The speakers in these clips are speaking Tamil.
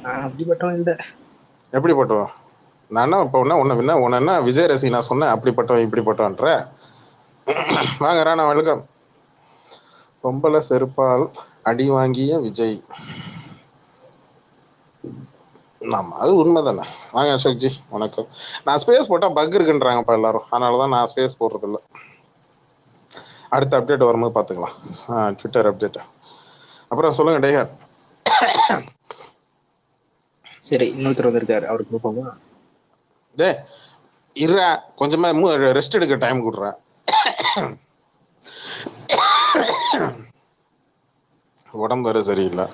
நான் அப்படிப்பட்டவன் இல்லை. எப்படிப்பட்டவன்? நான் என்ன இப்போ உன்ன என்ன விஜய் ரசி நான் சொன்னேன் அப்படிப்பட்டவன் இப்படிப்பட்டவன்ற? வாங்க ராணா வெல்கம். பொம்பளை செருப்பால் அடி வாங்கிய விஜய். ஆமாம், அது உண்மை தானே. வாங்க அசோக்ஜி வணக்கம். நான் ஸ்பேஸ் போட்டால் பக் இருக்குன்றாங்கப்பா எல்லாரும், அதனால தான் நான் ஸ்பேஸ் போடுறதில்ல. அடுத்த அப்டேட் வரும்போது பார்த்துக்கலாம், ட்விட்டர் அப்டேட். அப்புறம் சொல்லுங்க டேகர். சரி, இன்னொருத்தர் வந்திருக்காரு, அவருக்கு போப்போமா? டே இருறா, கொஞ்சமா ரெஸ்ட் எடுக்க டைம் கொடுறேன். உடம்பு வேற சரியில்லை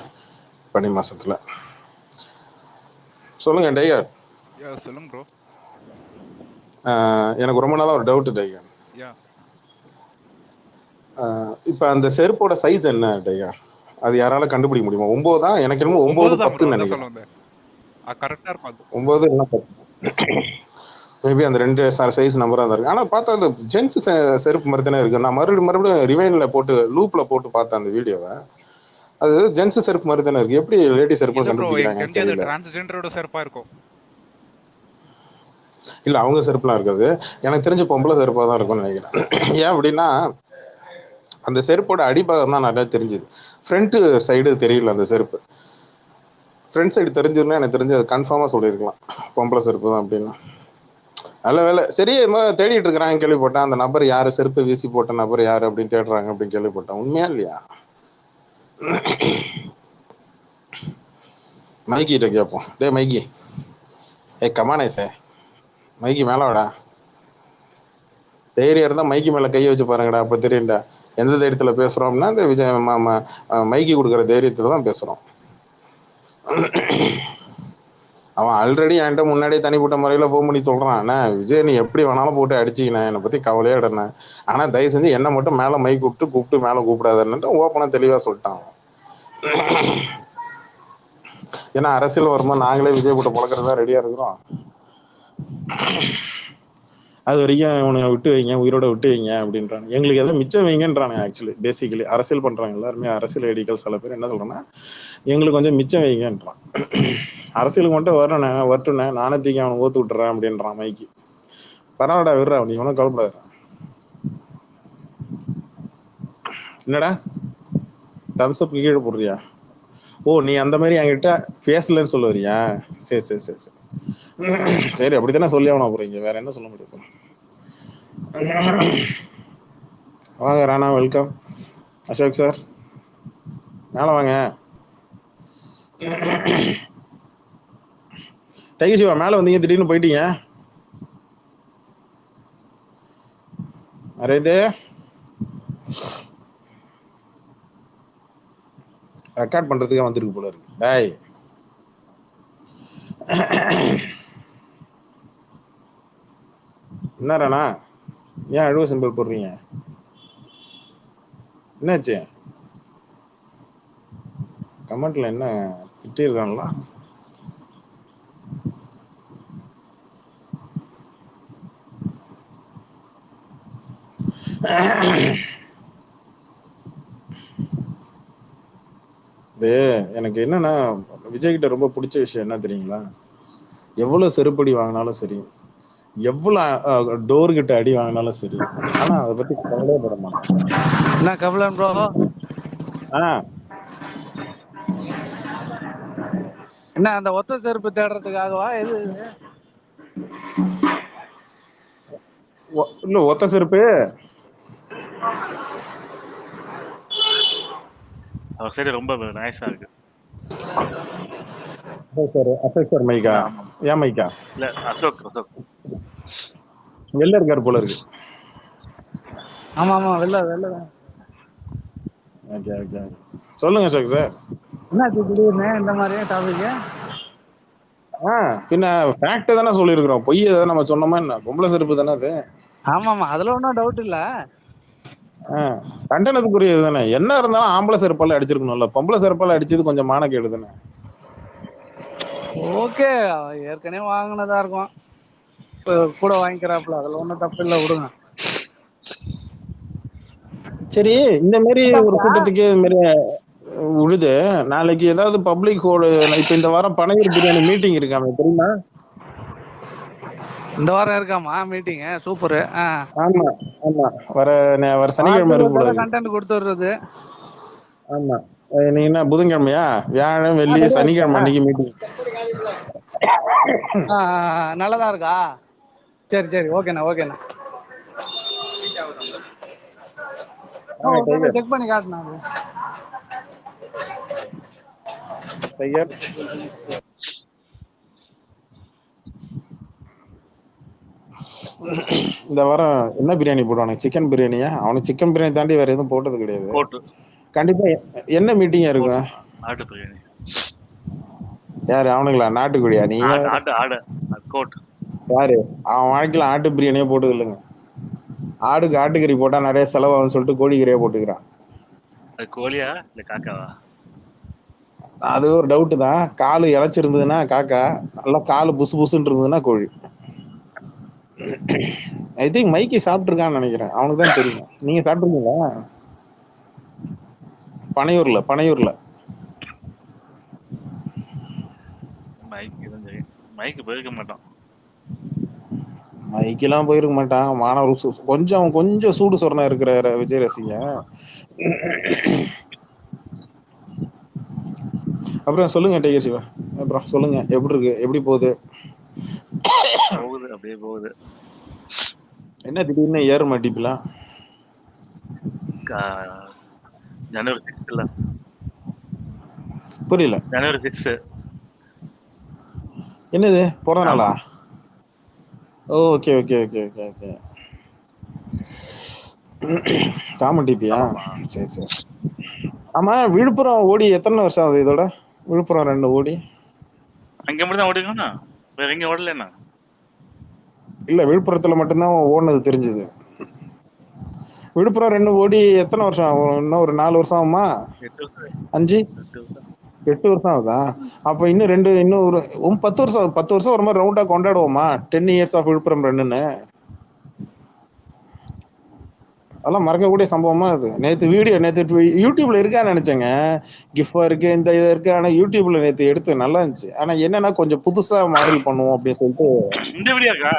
பனி மாசத்துல. சொல்லுங்க டைகர். சொல்லுங்க ப்ரோ. எனக்கு ரொம்ப நாளா ஒரு டவுட் டைகர். இப்போ அந்த செருப்போட சைஸ் என்ன டைகர்? அது யாரால கண்டுபிடிக்க முடியுமா? 9 தான் எனக்கு என்னமோ 9 10 நினைக்கிறேன். 9 இல்ல 10 மேபி அந்த ரெண்டு சைஸ் நம்பரா தான் இருக்கு. ஆனா பார்த்தா அந்த ஜென்ஸ் செருப்பு மாதிரி தானே இருக்கு. நான் மறுபடியும் ரிவைன்ல போட்டு லூப்ல போட்டு பார்த்தேன் அந்த வீடியோவை. அது ஜென்ஸ் செருப்பு மாதிரி தானே இருக்கு. எப்படி லேடி செருப்பு கண்டுபிடிக்கிறாங்க தெரியல. டிரான்ஸ்ஜெண்டரோட செருப்பா இருக்கும். இல்ல அவங்க செருப்புலாம் இருக்காது, எனக்கு தெரிஞ்ச பொம்பளை செருப்பா தான் இருக்கும்னு நினைக்கிறேன். ஏன் அப்படின்னா அந்த செருப்போட அடிபாகம் தான் நிறைய தெரிஞ்சுது, ஃப்ரண்ட் சைடு தெரியல. அந்த செருப்பு ஃப்ரண்ட் சைடு தெரிஞ்சிருந்தா எனக்கு தெரிஞ்சு அது கன்ஃபார்மாக சொல்லியிருக்கலாம் பொம்பளை செருப்பு தான் அப்படின்னு. நல்ல வேலை. சரி, தேடிட்டு இருக்கிறாங்க கேள்விப்பட்டேன். அந்த நபர் யாரு, செருப்பு வீசி போட்ட நபர் யாரு அப்படின்னு தேடுறாங்க அப்படின்னு கேள்விப்பட்டேன். உண்மையா இல்லையா? மைக்கிட்ட கேட்போம். டே மைக்கி, கமானே சார், மைக்கி மேலே வாடா. தைரியம் இருந்தால் மைக்கி மேலே கையை வச்சு பாருங்கடா, அப்போ தெரியும்டா எந்த தைரியத்தில் பேசுகிறோம்னா இந்த விஜய் மைக்கி கொடுக்குற தைரியத்தில் தான் பேசுகிறோம். அவன் ஆல்ரெடி என்கிட்ட முன்னாடியே தனிப்பட்ட முறையில் ஃபோன் பண்ணி சொல்கிறான், அண்ணா விஜய் நீ எப்படி வேணாலும் போட்டு அடிச்சிக்கினேன், என்னை பற்றி கவலையே இடனேன், ஆனால் தயவு செஞ்சு என்னை மட்டும் மேலே மைக் கூப்பிட்டு மேலே கூப்பிடாதுன்னுட்டு ஓப்பனாக தெளிவாக சொல்லிட்டான். ஏன்னா அரசியல் வரும்போது நாங்களே விஜய் போட்டு பழக்கிறதா ரெடியாக இருக்கிறோம். அது வரைக்கும் உன்னை விட்டு வைங்க, உயிரோட விட்டு வைங்க அப்படின்றாங்க. எங்களுக்கு எதாவது மிச்சம் வைங்கன்றாங்க. ஆக்சுவலி பேசிக்கலி அரசியல் பண்ணுறாங்க எல்லாருமே, அரசியல் ஐடிகள் சில பேர் என்ன சொல்கிறேன்னா எங்களுக்கு கொஞ்சம் மிச்சம் வைங்கன்றான். அரசியலுக்கு மட்டும் வரட்டுண்ணே நானே தூக்கி அவனை ஓத்து விட்டுறேன் அப்படின்றான் மைக்கி. பரவாயில்ல விடுறா, நீ ஒன்றும் கவலைப்படாத. என்னடா தம்ஸ் அப் கீழே போடுறியா? ஓ நீ அந்த மாதிரி என்கிட்ட பேசலன்னு சொல்ல வரியா? சரி சரி சரி சரி சரி, அப்படித்தானே சொல்லி ஆகணும். போறீங்க, வேற என்ன சொல்ல முடியும்? வாங்க ராணா வெல்கம். அசோக் சார் மேலே வாங்க. டைகர் சிவா மேலே வந்தீங்க, திடீர்னு போயிட்டீங்க. அரேதே ரெக்கார்ட் பண்றதுக்கே வந்துருக்கு போல இருக்கு. டாய் என்ன ராணா, ஏன் அழுவ சிம்பிள் போடுறீங்க? என்னாச்சு? கமெண்ட்ல என்ன திட்டிருக்காங்களா? இது எனக்கு என்னன்னா விஜய் கிட்ட ரொம்ப பிடிச்ச விஷயம் என்ன தெரியுங்களா? எவ்வளவு செருப்படி வாங்கினாலும் சரி, எவ்வளவு டோர் கிட்ட அடி வாங்கினாலும் சரி, ஆனா அதை பத்தி கவலையே பட மாட்டான். என்ன கபிலன் ப்ரோ? என்ன அந்த ஒத்த செருப்பு தேடுறதுக்காகவா? எது இல்ல ஒத்த செருப்பு சரி, ரொம்ப நைஸா இருக்கு. அசோக் சார் மைக்கா? ஏன் மைக்கா? இல்ல அசோக் வெளில இருக்காரு போல இருக்கு. ஆமா ஆமா, வெளில ஓகே ஓகே, சொல்லுங்க அசோக் சார். என்னாச்சு திடீர்னு இந்த மாதிரி டாபிக்? பின்ன ஃபேக்ட் தானே சொல்லியிருக்கிறோம், பொய் ஏதாவது நம்ம சொன்னோமா என்ன? பொம்பளை செருப்பு தானே அது. ஆமா ஆமா, அதுல ஒன்றும் டவுட் இல்ல. கண்டனத்துக்குரியது தானே. என்ன இருந்தாலும் ஆம்பளை செருப்பால அடிச்சிருக்கணும்ல, பொம்பளை செருப்பால அடிச்சது கொஞ்சம் மானக்கேடு தானே. ஓகே, ஏற்கனவே வாங்கினதா இருக்கும், கூட வாங்கிக்கிறாப்புல, அதுல ஒன்றும் தப்பு இல்லை, விடுங்க. சரி, இந்த மாதிரி ஒரு கூட்டத்துக்கு இது மாதிரி உழுது. நாளைக்கு ஏதாவது பப்ளிக் ஹோடு இப்ப இந்த வாரம் பனையூர் பிரியாணி மீட்டிங் இருக்காமே தெரியுமா? இந்த வாரம் இருக்காமா மீட்டிங்? சூப்பர். ஆமா ஆமா. வர வர சனிக்கிழமை வாரத்துக்கு ஒரு இருக்கு போல தடவை இருக்கு. கண்டென்ட் கொடுத்துடுறது. ஆமா. நீ என்ன புதன்கிழமையா? வியாழன் வெள்ளி நிறைய இருக்கா? சனிக்கிழமை அன்னைக்கு மீட்டிங். நல்லதா இருக்கா? சரி சரி, ஓகேண்ணா ஓகேண்ணா. டைகர் செக் பண்ணி காட்டுண்ணா அது. டைகர் இந்த வாரம் என்ன பிரியாணி போடுவானுங்க? சிக்கன் பிரியாணியா? அவனுக்கு சிக்கன் பிரியாணி தாண்டி வேற எதுவும் போட்டது கிடையாது. கோட்டு கண்டிப்பா என்ன மீட்டிங்கா இருக்கும்? ஆட்டு பிரியாணி. யாரு அவனுங்களா? நாட்டுக்கோழியா? நீ ஆடு வேற. ஆடு ஆடு கோட். யாரு அவன் வாழ்க்கையில ஆட்டு பிரியாணியே போட்டது இல்லைங்க. ஆடுக்கு ஆட்டுக்கறி போட்டா நிறைய செலவாகும்னு சொல்லிட்டு கோழிக்கறியே போட்டுக்கிறான். அது கோழியா இல்ல காக்காவா? அது ஒரு டவுட்டு தான். காலு இழைச்சிருந்ததுன்னா காக்கா, நல்லா காலு புசு புசுன்னு இருந்ததுன்னா கோழி. ஐ திங்க் மைக்கி சாப்பிட்டுருக்கான்னு நினைக்கிறேன். அவனுக்கு தான் தெரியும். நீங்க சாப்பிட்டுருக்கீங்களா? பனையூர்ல மைக்கு தான் தெரியும். மைக்கு போயிருக்க மாட்டான். மைக்கெல்லாம் போயிருக்க மாட்டான். மாணவர் கொஞ்சம் சூடு சொரணை இருக்கிற விஜய் ரசிகன். அப்புறம் சொல்லுங்க டைகர் சிவா. அப்புறம் சொல்லுங்க, எப்படி இருக்கு? எப்படி போகுது? போகுது அப்படியே போகுது. என்ன திடீர்னு ஏற மாட்டீங்களா? ஜனவரி 6 புரியல. ஜனவரி 6. என்னது பிறந்த நாளா? ஆமா. Okay okay okay okay okay. Common டிபியா? ஆமாமா. சரி சரி. ஆமா, விழுப்புரம் ஓடி எத்தனை வருஷம் ஆகுது இதோட? விழுப்புரம் 2 ஓடி. அங்க மட்டும் தான் ஓடிக்கணும். வேற எங்க ஓடலண்ணா? இல்ல, விழுப்புரத்துல மட்டும்தான் ஓடுனது தெரிஞ்சது. விழுப்புரம் 2 ஓடி எத்தனை வருஷம் ஆகும்? இன்னும் ஒரு 4 வருஷம் ஆகுமா? 8 வருஷம். 5 8 வருஷம். 8 வருஷம் ஆகுதா? அப்ப இன்னும் ஒரு 10 வருஷம் ஒரு மாதிரி ரவுண்டா கொண்டாடுவோமா? 10 இயர்ஸ் ஆஃப் விழுப்புரம் 2ன்னு. அதெல்லாம் மறக்கக்கூடிய சம்பவமா அது. நேற்று யூடியூப்ல இருக்கான்னு நினைச்சேங்க. கிஃபா இருக்கு, இந்த இது இருக்கு. ஆனா யூடியூப்ல நேற்று எடுத்து நல்லா இருந்துச்சு. ஆனா என்னன்னா கொஞ்சம் புதுசா மாடல் பண்ணுவோம் அப்படின்னு சொல்லிட்டு. இந்த வீடியோ இருக்கா?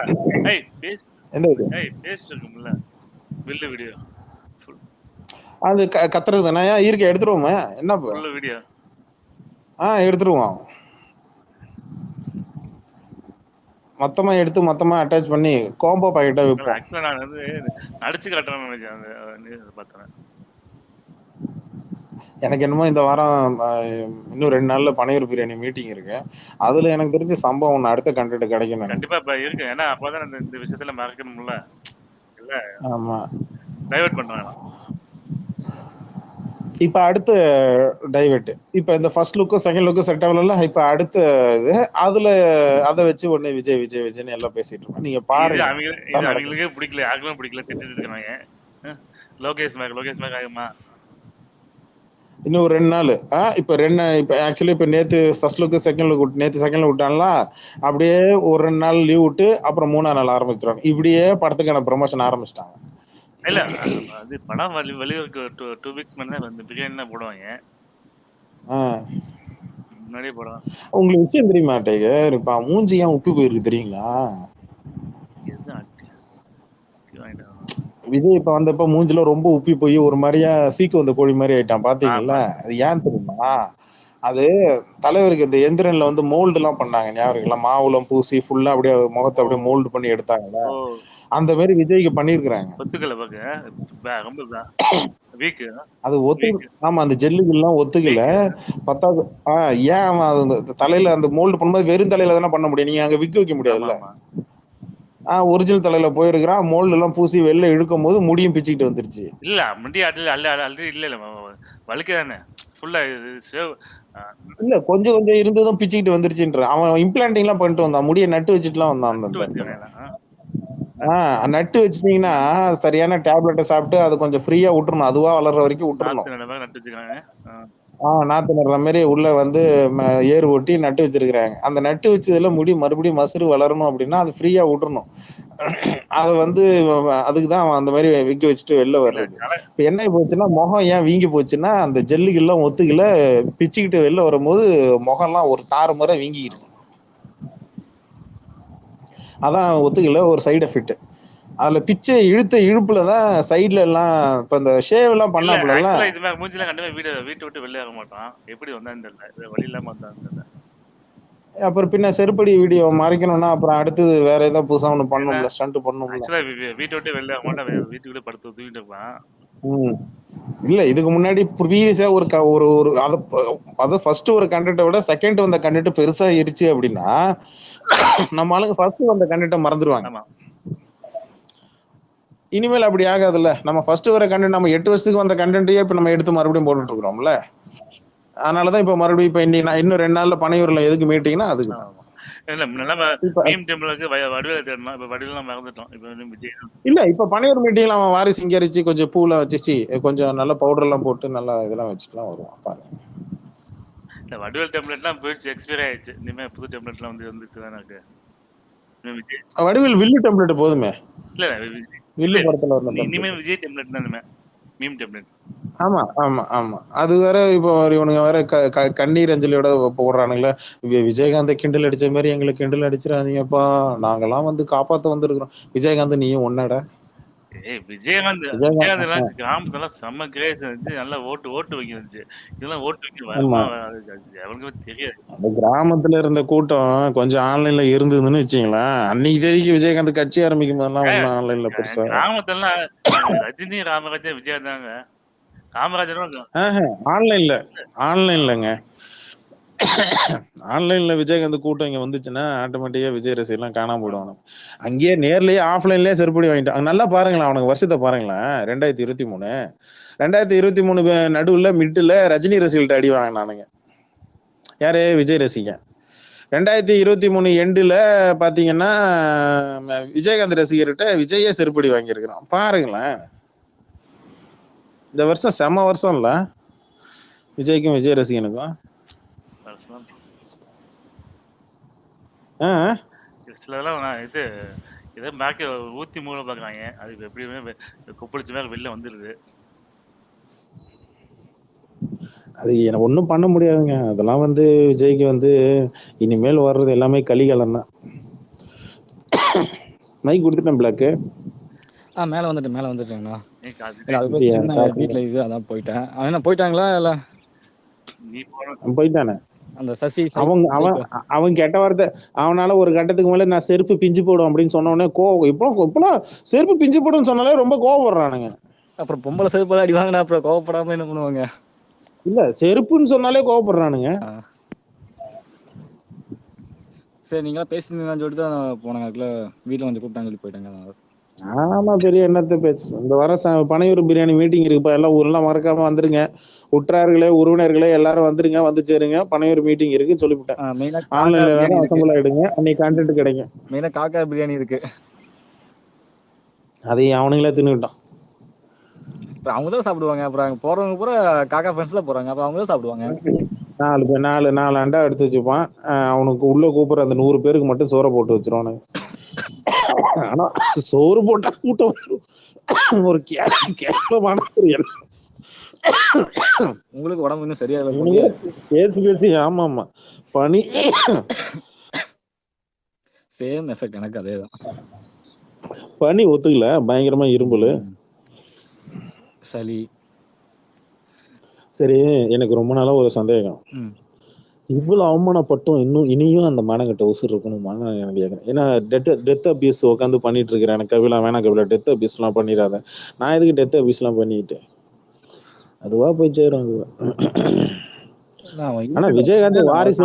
எந்த வீடியோ? பேஸ்ட் இருக்கும்ல, வில்லு வீடியோ. அது கத்துறது தானே இருக்க? எடுத்துருவோமே என்னப்பா? Full video. எடுத்துருவோம். மொத்தமா எடுத்து மொத்தமா அட்டாச் பண்ணி காம்போ பாக்கெட்டா விற்போம். ஆக்சுவலா நான் வந்து நடிச்சு காட்டுறேன்னு நினைச்சேன். அந்த நியூஸ் பார்த்தேன். எனக்கு என்னமோ இந்த வாரம் இன்னும் 2 நாள்ல பனையூர் பிரியாணி மீட்டிங் இருக்கு. அதுல எனக்கு தெரிஞ்ச சம்பவம் ஒன்று அடுத்த கண்டென்ட் கிடைக்கும் நினைக்கிறேன். கண்டிப்பா இப்ப இருக்கு. ஏன்னா அப்பதான் இந்த விஷயத்துல மறக்கணும்ல. இல்ல ஆமா. டைவர்ட் பண்ண வேணாம். இப்ப அடுத்த டைவர்ட். இப்ப இந்த ஃபர்ஸ்ட் லுக்கும் செகண்ட் லுக்கும் செட் ஆகல. இப்ப அடுத்த இது அதுல அதை வச்சு உடனே விஜய் விஜய் விஜய்னு எல்லாம் பேசிட்டு இருக்கோம். நீங்க இது பாருங்க. அவங்களுக்கே பிடிக்கல, யாருக்கும் பிடிக்கல, திட்டிட்டு இருக்காங்க. லோகேஷ் மேக் ஆகுமா? இன்னும் ஒரு 2 நாள். இப்ப ஆக்சுவலி இப்ப நேத்து ஃபர்ஸ்ட் லுக்கு செகண்ட் லுக் நேத்து செகண்ட் லுக் விட்டாங்களா? அப்படியே ஒரு 2 நாள் லீவ் விட்டு அப்புறம் 3ஆம் நாள் ஆரம்பிச்சிருவாங்க. இப்படியே படத்துக்கான ப்ரொமோஷன் ஆரம்பிச்சிட்டாங்க. இல்ல அது படம் வெளியூருக்கு 2 வீக்ஸ் முன்னாடி வந்து பிரியாணி தான் போடுவாங்க. முன்னாடியே போடுவாங்க. உங்களுக்கு விஷயம் தெரியுமா டைகர்? இப்ப மூஞ்சி ஏன் உப்பி போயிருக்கு தெரியுங்களா? விஜய் இப்ப வந்தப்ப மூஞ்சில ரொம்ப உப்பி போய் ஒரு மாதிரியா சீக்கு வந்த கோழி மாதிரி ஆயிட்டான். பாத்தீங்கல்ல? அது ஏன் தெரியுமா? அது தலைவருக்கு இந்த எந்திரன்ல வந்து மோல்டு எல்லாம் பண்ணாங்க. ஞாபகம் இருக்குல்ல? மாவுளம் பூசி ஃபுல்லா அப்படியே முகத்தை அப்படியே மோல்டு பண்ணி எடுத்தாங்கல்ல? அந்த மாதிரி விஜய்க்கு பண்ணிருக்கிறாங்க. ஒத்துக்கல ரொம்ப வீக். அது ஆமா, அந்த ஜெல்லுகள்லாம் ஒத்துக்கல. பத்தாவது ஏன் அவன் தலையில அந்த மோல்டு பண்ணும்போது வெறும் தலையில தானே பண்ண முடியும். நீங்க அங்க விக்க வைக்க முடியாதுல்ல? ஒரிஜினல் தலையில போயிருக்கிறான். மோல்டு எல்லாம் பூசி வெளில இழுக்கும் போது முடியும் பிச்சுக்கிட்டு வந்துருச்சு. இல்ல முடி இல்ல வழுக்க தானே ஃபுல்லா இல்ல, கொஞ்சம் கொஞ்சம் இருந்ததும் பிச்சுக்கிட்டு வந்துருச்சுன்ற. அவன் இம்ப்ளான்டிங் எல்லாம் பண்ணிட்டு வந்தான். முடிய நட்டு வச்சுட்டுலாம் வந்தான். நட்டு வச்சுட்டீங்கன்னா சரியான டேப்லெட்டை சாப்பிட்டு அது கொஞ்சம் ஃப்ரீயா விட்டுறணும். அதுவா வளர்ற வரைக்கும் விட்டுறணும். நாத்து நடுற மாதிரி உள்ள வந்து ஏறு ஒட்டி நட்டு வச்சிருக்கிறாங்க. அந்த நட்டு வச்சதுல முடி மறுபடியும் மசுறு வளரணும் அப்படின்னா அது ஃப்ரீயா விட்டுறணும். அதை வந்து அதுக்கு தான் அவன் அந்த மாதிரி விக்க வச்சுட்டு வெளில இல்ல வர்றது. இப்போ என்ன போச்சுன்னா முகம் ஏன் வீங்கி போச்சுன்னா அந்த ஜெல்லுகள்லாம் ஒத்துக்கல, பிச்சுக்கிட்டு வெளில வரும்போது முகம்லாம் ஒரு தாறு முறை வீங்கி இருக்கு. அதான் ஒத்துக்கல, ஒரு சைடு எஃபெக்ட். அதுல பிச்சை இழுத்த இழுப்புல தான் சைட்ல எல்லாம் இப்ப இந்த ஷேவ் எல்லாம் இல்ல பண்ணாப்புல ஆக்சுவலா இது மாதிரி மூஞ்சிலாம் கண்டிப்பா வீட்டை விட்டு வெளில ஆக மாட்டான். எப்படி வந்தான்னு தெரியல, வழி இல்லாம வந்தான்னு தெரியல. அப்புறம் பின்ன செருப்படி வீடியோ மறைக்கணும்னா அப்புறம் அடுத்தது வேற ஏதாவது புதுசா ஒண்ணு ஏன்னா பண்ணணும்ல, ஸ்டண்ட் பண்ணணும்ல. ஆக்சுவலா வீட்டை விட்டு வெளில ஆக மாட்டான், வீட்டுக்குள்ளே படுத்து தூங்கிட்டு இருப்பான். ம். இல்ல இதுக்கு முன்னாடி ப்ரீவியஸா ஒரு ஒரு ஒரு அது ஃபர்ஸ்ட் ஒரு கண்டென்ட்டை விட செகண்ட் வந்த கண்டென்ட் பெருசா இருச்சு அப்படின்னா நம்ம ஆளுங்க ஃபர்ஸ்ட் வந்த கண்டென்ட்டை மறந்துடுவாங்க. ஆமா இனிமேல் அப்படி ஆகாதுல்ல. நம்ம ஃபர்ஸ்ட் வர கண்டென்ட் நம்ம 8 வருஷத்துக்கு வந்த கண்டென்ட்டையே இப்ப நம்ம எடுத்து மறுபடியும் போட்டுட்டு இருக்கிறோம்ல. அதனாலதான் இப்ப மறுபடியும் இப்ப இன்னும் 2 நாள்ல பனையூர்ல எதுக்கு மீட்டிங்னா அதுக்கு தான். இல்ல நம்ம இப்ப மீம் டெம்பிளுக்கு வடிவேல தேடணும். இப்ப வடிவேலாம் மறந்துட்டோம். இப்ப விஜய் இல்ல இப்ப பனையூர் மீட்டிங்ல அவன் வாரிசு இங்க அரிச்சு கொஞ்சம் பூலாம் வச்சு கொஞ்சம் நல்ல பவுடர் எல்லாம் போட்டு நல்லா இதெல்லாம் வச்சுக்கலாம் வருவான் பாருங்க. இல்ல வடிவேல் டெம்ப்ளேட்லாம் போயிடுச்சு, எக்ஸ்பைர் ஆயிடுச்சு. இனிமே புது டெம்ப்ளேட்லாம் வந்துட்டு தான் இருக்கு. விஜய் வடிவில் வில்லு டெம்ப்ளேட் போதுமே. இல்ல வில்லு படத்துல வர இனிமே டெம்ப்ளேட். விஜய் டெம்ப்ளேட் தான் இனிமே மீம் டெம்ப்ளேட். ஆமா ஆமா ஆமா. அது வேற இப்போ இவனுங்க வேற கண்ணீர் அஞ்சலியோட போடுறானுங்களே, விஜயகாந்தை கிண்டல் அடிச்ச மாதிரி எங்களை கிண்டல் அடிச்சிடாதீங்கப்பா, நாங்கெல்லாம் வந்து காப்பாத்த வந்திருக்கிறோம். விஜயகாந்த் நீயும் ஒன்னடா. விஜயகாந்த் எல்லாம் கிராமத்தெல்லாம் செம்ம கிரேஸ் இருந்துச்சு, நல்லா ஓட்டு வைக்க இருந்துச்சு. இதெல்லாம் ஓட்டு வைக்க வருமா அவங்களுக்கு தெரியாது. அந்த கிராமத்துல இருந்த கூட்டம் கொஞ்சம் ஆன்லைன்ல இருந்ததுன்னு வச்சுங்களேன், அன்னைக்கு தேதிக்கு விஜயகாந்த் கட்சி ஆரம்பிக்கும் போதெல்லாம் ஒன்னும் ஆன்லைன்ல பெருசா கிராமத்தெல்லாம் ரஜினி ராமராஜன் விஜய் தாங்க. காமராஜரும் ஆன்லைன்லங்க ஆன்லைன்ல விஜயகாந்த் கூட்டம் இங்க வந்துச்சுன்னா ஆட்டோமேட்டிக்கா விஜய் ரசிகர்லாம் காணாம போயிடுவாங்க. அங்கேயே நேர்லயே ஆஃப்லைன்லயே செருப்படி வாங்கிட்டாங்க. நல்லா பாருங்களேன், அவனுக்கு வருஷத்தை பாருங்களேன். 2023 நடுவுல மிட்டுல ரஜினி ரசிகர்கள்ட்ட அடி வாங்கினானுங்க. யாரு? விஜய் ரசிகன். 2023 எண்டுல பாத்தீங்கன்னா விஜயகாந்த் ரசிகர்கிட்ட விஜயே செருப்படி வாங்கியிருக்கிறான். பாருங்களேன், இந்த வருஷம் செம வருஷம் இல்ல விஜய்க்கும் விஜய் ரசிகனுக்கும். சிலதெல்லாம் இது ஏதோ பேக்கை ஊத்தி மூல பாக்குறாங்க. அது எப்படியுமே கொப்பளிச்ச மேல வெளில வந்துருது. அது எனக்கு ஒன்றும் பண்ண முடியாதுங்க. அதெல்லாம் வந்து விஜய்க்கு வந்து இனிமேல் வர்றது எல்லாமே கலிகாலம் தான். மைக் கொடுத்துட்டேன் பிளாக்கு. மேலே வந்துட்டேங்கண்ணா. நீ வீட்டில் இது அதான் போயிட்டேன். அவன் என்ன போயிட்டாங்களா இல்லை போயிட்டானே அந்த சசி அவன் கெட்ட வார்த்தை. அவனால ஒரு கட்டத்துக்கு மேல நான் செருப்பு பிஞ்சு போடும் அப்படின்னு சொன்ன உடனே கோவம். இப்பெல்லாம் செருப்பு பிஞ்சு போடுன்னு சொன்னாலே ரொம்ப கோவப்படுறானுங்க. அப்புறம் பொம்பளை செருப்பு அடி வாங்கினா அப்புறம் கோவப்படாம என்ன பண்ணுவாங்க? இல்ல செருப்புன்னு சொன்னாலே கோவப்படுறானுங்க. சரி நீங்களா பேசினீங்கன்னு சொல்லிட்டு தான் போனாங்க. அதுக்குள்ள வீட்டில் வந்து கூப்பிட்டாங்க சொல்லி போயிட்டாங்க. ஆமா, பெரிய என்னத்த பேச்சு. இந்த வாரம் பனையூர் பிரியாணி மீட்டிங் இருக்குப்பா, எல்லாம் ஊரெல்லாம் மறக்காம வந்துருங்க. உற்றார்களே உறவினர்களே எல்லாரும் வந்துருங்க, வந்து சேருங்க. பனையூர் மீட்டிங் இருக்கு சொல்லிவிட்டேன். ஆன்லைன்ல வேற அசம்பிள் ஆயிடுங்க, அன்னைக்கு கண்டென்ட் கிடைக்கும். மெயினா காக்கா பிரியாணி இருக்கு, அதையும் அவனுங்களே தின்னுக்கிட்டோம். இப்போ அவங்க தான் சாப்பிடுவாங்க. அப்புறம் அங்கே போறவங்க பூரா காக்கா ஃப்ரெண்ட்ஸ் தான் போறாங்க. அப்போ அவங்க தான் சாப்பிடுவாங்க. நாலு அண்டா எடுத்து வச்சுப்பான். அவனுக்கு உள்ள கூப்பிடுற அந்த 100 பேருக்கு மட்டும் சோறை போட்டு வச்சிருவானு. ஆனா சோறு போட்டா கூட்டம் ஒரு கேவலமான உங்களுக்கு உடம்பு இன்னும் சரியா பேசி. ஆமா ஆமா, பனி சேம் எஃபெக்ட் எனக்கு அதேதான். பனி ஒத்துக்கல, பயங்கரமா இரும்புல சளி. சரி, எனக்கு ரொம்ப நாளா ஒரு சந்தேகம். இவ்வளவு அவமானப்பட்டும் இனியும் அந்த மானங்கட்ட உசுர் இருக்கணுமா எனக்கு கேட்குறேன். ஏன்னா டெத் அபியூஸ் உட்காந்து பண்ணிட்டு இருக்கிறேன். எனக்கு கவிழா வேணாம், கவிழா டெத் அபியூஸ் எல்லாம் பண்ணிடாத. நான் எதுக்கு டெத் அபியூஸ் எல்லாம் பண்ணிக்கிட்டேன்? அதுவா போய் சேரும். ஆனா விஜயகாந்த் வாரிசு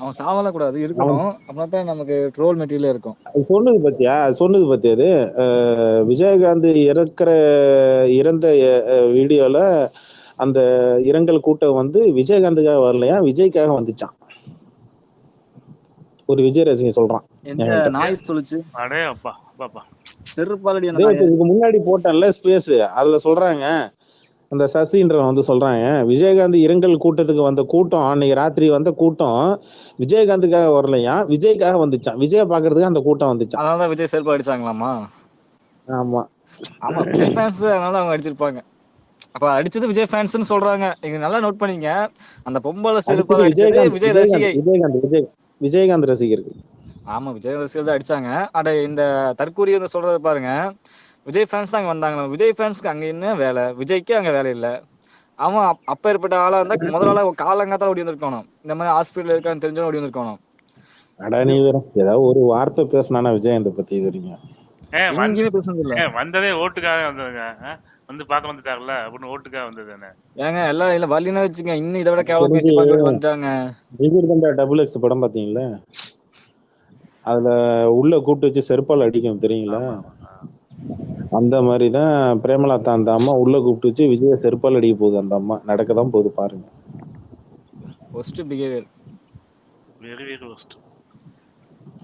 அவன் சாவல கூடாது இருக்கணும். அப்பதான் நமக்கு ட்ரோல் மெட்டீரியல் இருக்கும். சொன்னது பத்தியா அது விஜயகாந்த் இறந்த வீடியோல அந்த இரங்கல் கூட்டம் வந்து விஜயகாந்துக்காக வரலையா, விஜய்க்காக வந்துச்சான். ஒரு விஜய் ரசிகன் சொல்றான். நாய் சொல்லுச்சு. அப்பா செருப்பாலடி இதுக்கு முன்னாடி போட்டேன்ல ஸ்பேஸ், அதுல சொல்றாங்க அந்த சசின்றவன் வந்து சொல்றான், விஜயகாந்த் இரங்கல் கூட்டத்துக்கு வந்த கூட்டம் அன்னைக்கு ராத்திரி வந்த கூட்டம் விஜயகாந்துக்காக வரலையா, விஜய்க்காக வந்துச்சான். விஜய பாக்குறதுக்கு அந்த கூட்டம் வந்துச்சான். அதனாலதான் விஜய் செருப்பு அடிச்சாங்களாமா. ஆமா ஆமா, விஜய் ஃபேன்ஸ் அதனால அவங்க அடிச்சிருப்பாங்க. அப்ப அடிச்சது விஜய் ஃபேன்ஸ்னு சொல்றாங்க. நீங்க நல்லா நோட் பண்ணீங்க. அந்த பொம்பளை செருப்பால் அடுத்தது அடிச்சது விஜயகாந்த் விஜய் விஜயகாந்த் ரசிகை. விஜயகாந்த் விஜய் விஜயகாந்த் ரசிகர்கள். ஆமா, விஜய் ரசிகர்கள் தான் அடிச்சாங்க. அட இந்த தற்கூரி வந்து சொல்றது பாருங்க, விஜய் ஃபேன்ஸ் தான் அங்க வந்தாங்க. விஜய் ஃபேன்ஸ்க்கு அங்க என்ன வேலை? விஜய்க்கு அங்க வேலை இல்ல. அவன் அப்பேற்பட்ட ஆளா இருந்தா முதல் ஆளா காலங்காத்தால ஓடி வந்திருக்கணும். இந்த மாதிரி ஹாஸ்பிட்டல் இருக்கான்னு தெரிஞ்சவன் ஓடி வந்திருக்கணும். அடா நீ வேற ஏதாவது ஒரு வார்த்தை பேசினானா விஜயகாந்த் பத்தி இது வரைக்கும் எங்கேயுமே பேசுனது இல்ல. வந்ததே ஓட்டுக்காக வந்ததுங்க. வந்து பார்க்க வந்துட்டாங்கல்ல அப்படின்னு ஓட்டுக்காக வந்தது தானே. ஏங்க எல்லாம் இல்ல வரலினா வச்சுங்க, இன்னும் இதை விட கேவலம் பேசி பார்க்க வந்துட்டாங்க. ஜிகிர்தண்டா டபுள் எக்ஸ் படம் பாத்தீங்களா? அதுல உள்ள கூப்பிட்டு வச்சு செருப்பால் அடிக்கும் தெரியுங்களா? அந்த மாதிரிதான் பிரேமலதா அந்த அம்மா உள்ள கூப்பிட்டு வச்சு விஜய செருப்பால் அடிக்க போகுது. அந்த அம்மா நடக்கதான் போகுது பாருங்க. Worst behaviour. Very very worst.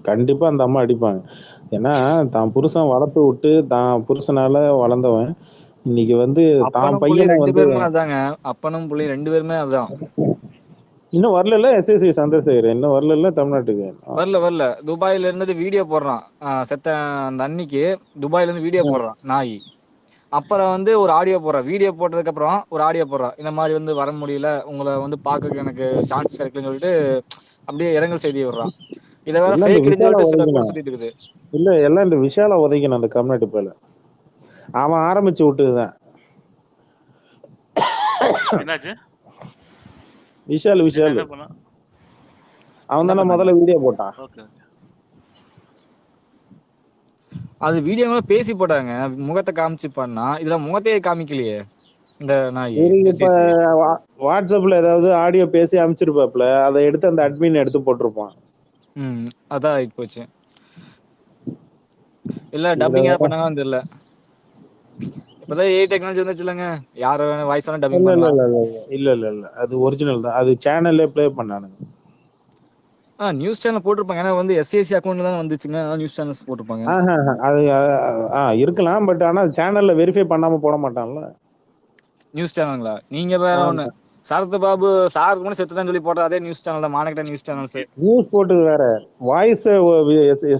கண்டிப்பா அந்த அம்மா அடிப்பாங்க. ஏன்னா தான் புருஷன் வளர்த்து விட்டு தான் புருஷனால வளர்ந்தவன் இன்னைக்கு வந்து தான் அப்பனும் புள்ளி பையனை 2 வந்து பேருமே அதாங்க. அப்பனும் புள்ளி 2 பேருமே அதான். இன்னும் வரல. எஸ்எஸ்சி சந்திரசேகர் இன்னும் வரல தமிழ்நாட்டுக்கு. வரல. துபாயில இருந்துட்டு வீடியோ போடுறான். செத்த அந்த அன்னைக்கு துபாயில இருந்து வீடியோ போடுறான் நாய். அப்புறம் வந்து ஒரு ஆடியோ போடுறான். வீடியோ போட்டதுக்கு அப்புறம் ஒரு ஆடியோ போடுறான். இந்த மாதிரி வந்து வர முடியல, உங்களை வந்து பார்க்க எனக்கு சான்ஸ் கிடைக்கலன்னு சொல்லிட்டு அப்படியே இரங்கல் செய்தி விடுறான். இதை வேற எல்லாம் இந்த ஃபேக் விஷால சொல்லிட்டு சில உதைக்கணும். சொல்லிட்டு இருக்குது. இல்ல எல்லாம் இந்த விஷால உதைக்கணும். அந்த கம்யூனிட்டி பேல அவன் ஆரம்பிச்சு விட்டதுதான். என்னாச்சு? விஷால் என்ன பண்ணா? அவன் தானே முதல்ல வீடியோ போட்டான். ஓகே. அது வீடியோ பேசி போட்டாங்க, முகத்தை காமிச்சு பண்ணா. இதுல முகத்தையே காமிக்கலையே இந்த நாய். இப்ப வாட்ஸ்அப்ல ஏதாவது ஆடியோ பேசி அனுப்பிச்சிருப்பாப்ல, அதை எடுத்து அந்த அட்மின் எடுத்து போட்டிருப்பான். அதான் ஆயிட்டு போச்சு. இல்ல டப்பிங் ஏதாவது பண்ணாங்கன்னு தெரியல. இப்பதான் ஏஐ டெக்னாலஜி வந்துச்சு இல்லங்க, யார வாய்ஸ் வேணா டப்பிங் பண்ணலாம். இல்ல அது ஒரிஜினல் தான். அது சேனல்லே ப்ளே பண்ணானுங்க. நியூஸ் சேனல் போட்டிருப்பாங்க. ஏன்னா வந்து எஸ்ஏசி அக்கௌண்ட்ல தான் வந்துச்சுங்க, நியூஸ் சேனல்ஸ் போட்டிருப்பாங்க. அது இருக்கலாம். பட் ஆனா சேனல்ல வெரிஃபை பண்ணாம போட மாட்டான்ல நியூஸ் சேனல்ங்களா? நீங்க வேற ஒண்ணு. சரத் பாபு சாருக்கு கூட செத்துதான் சொல்லி போடுற அதே நியூஸ் சேனல் தான், மானகிட்ட நியூஸ் சேனல்ஸ். நியூஸ் போட்டது வேற. வாய்ஸ்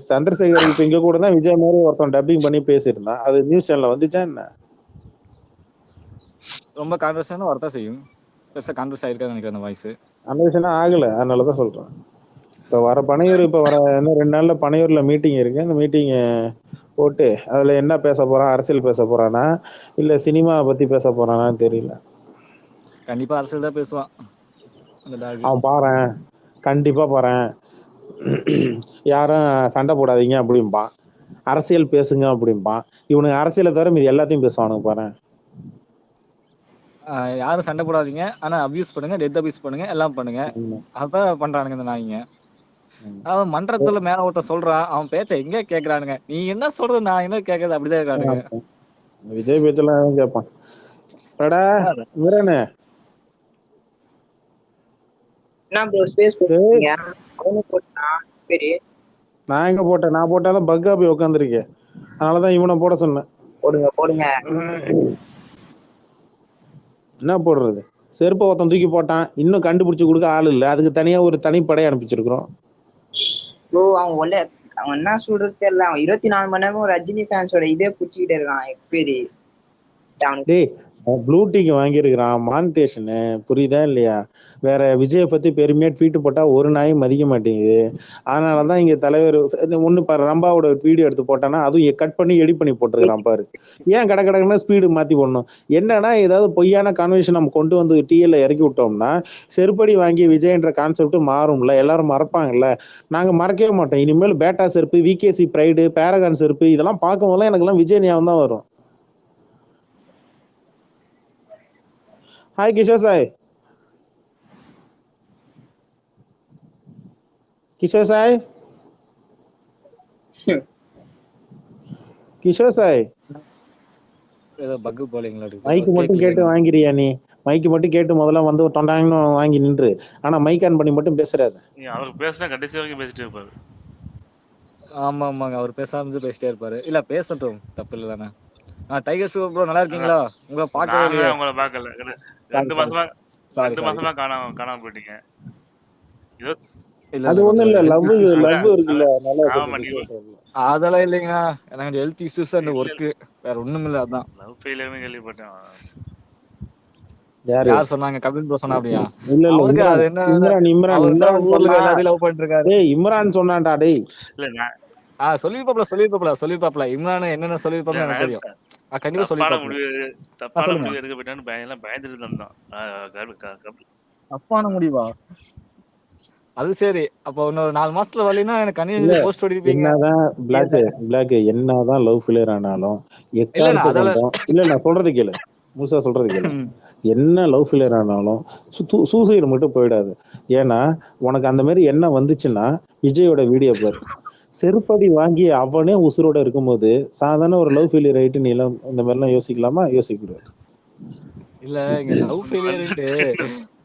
சந்திரசேகர் இப்ப இங்க கூட தான் விஜய் மாதிரி ஒருத்தன் டப்பிங் பண்ணி பேசியிருந்தான். அது நியூஸ் சேனல்ல வந்துச்சா என்ன? ரொம்ப கான்வர்சேஷன் வரதா செய்யும். பெருசா கான்வர்ஸ் ஆயிருக்காது நினைக்கிறேன் அந்த வாய்ஸ். அந்த விஷயம் ஆகல. அதனாலதான் சொல்றேன். இப்ப வர பனையூர் இன்னும் 2 நாள்ல பனையூர்ல மீட்டிங் இருக்கு. அந்த மீட்டிங் போட்டு அதுல என்ன பேச போறான், அரசியல் பேச போறானா இல்ல சினிமா பத்தி பேச போறானான்னு தெரியல. கண்டிப்பா அரசியல் தான் பேசுவான் அந்த டாக். அவன் பாறேன், கண்டிப்பா பாறேன், யாரும் சண்டை போடாதீங்க அப்படிம்பான், அரசியல் பேசுங்க அப்படிம்பான். இவனுக்கு அரசியலை தவிர மீது எல்லாத்தையும் பேசுவானுங்க பாரு. யாரும் சண்டை போடாதீங்க, ஆனா அபியூஸ் பண்ணுங்க, டெத் அபியூஸ் பண்ணுங்க, எல்லாம் பண்ணுங்க. அதான் பண்றானுங்க இந்த நாய்ங்க. அவன் மன்றத்துல மேல ஒருத்த சொல்றான், அவன் பேச்ச எங்க கேக்குறானுங்க. நீ என்ன சொல்றது, நான் என்ன கேக்குறது, அப்படிதான் இருக்கானுங்க. விஜய் பேச்செல்லாம் கேட்பான். நான் எங்க போட்டேன்? நான் போட்டாதான் பக்கா போய் உட்காந்துருக்கேன். அதனாலதான் இவனை போட சொன்னேன். போடுங்க. என்ன போடுறது? செருப்பை ஒருத்தன் தூக்கி போட்டான், இன்னும் கண்டுபிடிச்சு கொடுக்க ஆள் இல்ல. அதுக்கு தனியா ஒரு தனிப்படை அனுப்பிச்சிருக்கிறோம். அவன் என்ன சொல்றது தெரியல. அவன் 24 மணி நேரமும் ரஜினி ஃபேன்ஸோட இதே புடிச்சுக்கிட்டே இருக்கான். எக்ஸ்பீரி டேய், ப்ளூடிக் வாங்கியிருக்கிறான், மானிட்டேஷனு. புரியுதா இல்லையா? வேற விஜயை பத்தி பெருமையா ட்வீட் போட்டா ஒரு நாயும் மதிக்க மாட்டேங்குது. அதனாலதான் இங்க தலைவர் ஒண்ணு பாரு, ரம்பாவோட வீடியோ எடுத்து போட்டானா அதுவும் கட் பண்ணி எடிட் பண்ணி போட்டுருக்கான் பாரு. ஏன் கடை ஸ்பீடு மாத்தி போடணும்? என்னன்னா ஏதாவது பொய்யான கான்வெர்சேஷன் நம்ம கொண்டு வந்து டிஎல்ல இறக்கி விட்டோம்னா செருப்படி வாங்கி விஜய்ன்ற கான்செப்ட் மாறும்ல, எல்லாரும் மறப்பாங்கல்ல. நாங்க மறக்கவே மாட்டோம். இனிமேல் பேட்டா செருப்பு, விகேசி பிரைடு, பேரகான் செருப்பு இதெல்லாம் பார்க்கும்போதெல்லாம் எனக்குலாம் விஜய் ஞாபகம் தான் வரும். ஹாய் கிஷோர் சாய். கிஷோர் சாய், கிஷோர் சாய், ஏதோ பக் போலீங்களா? மைக்கு மட்டும் கேட்டு வாங்கிறியா நீ? மைக்கு மட்டும் கேட்டு முதல்ல வந்து தொண்டாங்கன்னு வாங்கி நின்று, ஆனா மைக் ஆன் பண்ணி மட்டும் பேசுறாது. அவருக்கு பேசினா கடைசி வரைக்கும் பேசிட்டே இருப்பாரு. ஆமாங்க, அவர் பேசாம பேசிட்டே இருப்பாரு. இல்ல பேசட்டும், தப்பு இல்லை தானே. டைகர் சூப்பர் ப்ரோ நல்லா இருக்கீங்களா? உங்களை பார்க்கவே நாங்களே இல்லையே. உங்களை பார்க்கல. சாரி 2 சாரி மாசமா சாரி 2 சாரி. மாசமா காணாம போயிட்டீங்க. ஏதோ இல்ல அது இல்ல ஒண்ணும் கொஞ்சம் இல்ல, ஹெல்த் லவ் இஷ்யூஸ். லவ் அதான் இருக்குல்ல, அதான் அதனால ஆக கொஞ்சம் பிஸி மாட்டீங்க. ஆயிட்டாங்க. அதெல்லாம் இல்லைங்க. எனக்கு கொஞ்சம் ஹெல்த் இஷ்யூஸ் அந்த இல்ல ஒர்க்கு வேற ஒண்ணும் இல்ல. அதான். லவ் ஃபெயிலியர்னு கேள்விப்பட்டேன். யாரு? யார் சொன்னாங்க? கபில் ப்ரோ சொன்னா அப்படியா? இல்ல அவருக்கு இம்ரான் அது என்ன இம்ரான் இம்ரான் அவர் என்ன இம்ரான் ஊர்ல சொன்னா. எல்லாத்தையும் லவ் பண்ணிட்டு இருக்காரு. டேய் இம்ரான் சொன்னான்டா டேய். இல்ல நான் சொல்லிருப்பாப்ல இம்ரான் என்னென்ன இல்ல சொல்லிருப்பாப்ல எனக்கு தெரியும். கண்டிப்பா தப்பான சொல்லிருப்பாப்ல. முடிவு தப்பான சொல்லுங்க. முடிவு எடுக்க போயிட்டான்னு எல்லாம் பயந்துட்டு இருந்தோம். தப்பான முடிவா? அது சரி. அப்போ இன்னொரு 4 மாசத்துல வரலைன்னா எனக்கு கண்ணி இல்ல போஸ்ட் ஓடிப்பீங்க. என்னதான் பிளாக் என்னதான் லவ் ஃபெயிலியர் ஆனாலும் இல்லண்ணா எக்காரணத்தை அதெல்லாம் கொண்டோம். இல்ல நான் சொல்றது கேளு, முழுசா சொல்றது கேளு. என்ன லவ் ஃபெயிலியர் ஆனாலும் சூசைடு மட்டும் போயிடாது. ஏன்னா உனக்கு அந்த மாதிரி என்ன வந்துச்சுன்னா விஜயோட வீடியோ பாரு. செருப்படி வாங்கி அவனே உசுரோட இருக்கும்போது சாதாரண ஒரு லவ் ஃபெயிலியர் ஆயிட்டு நீ எல்லாம் இந்த மாதிரிலாம் யோசிக்கலாமா? யோசிக்கூடாது. இல்ல இங்க லவ் ஃபெயிலியர்ன்ட்டு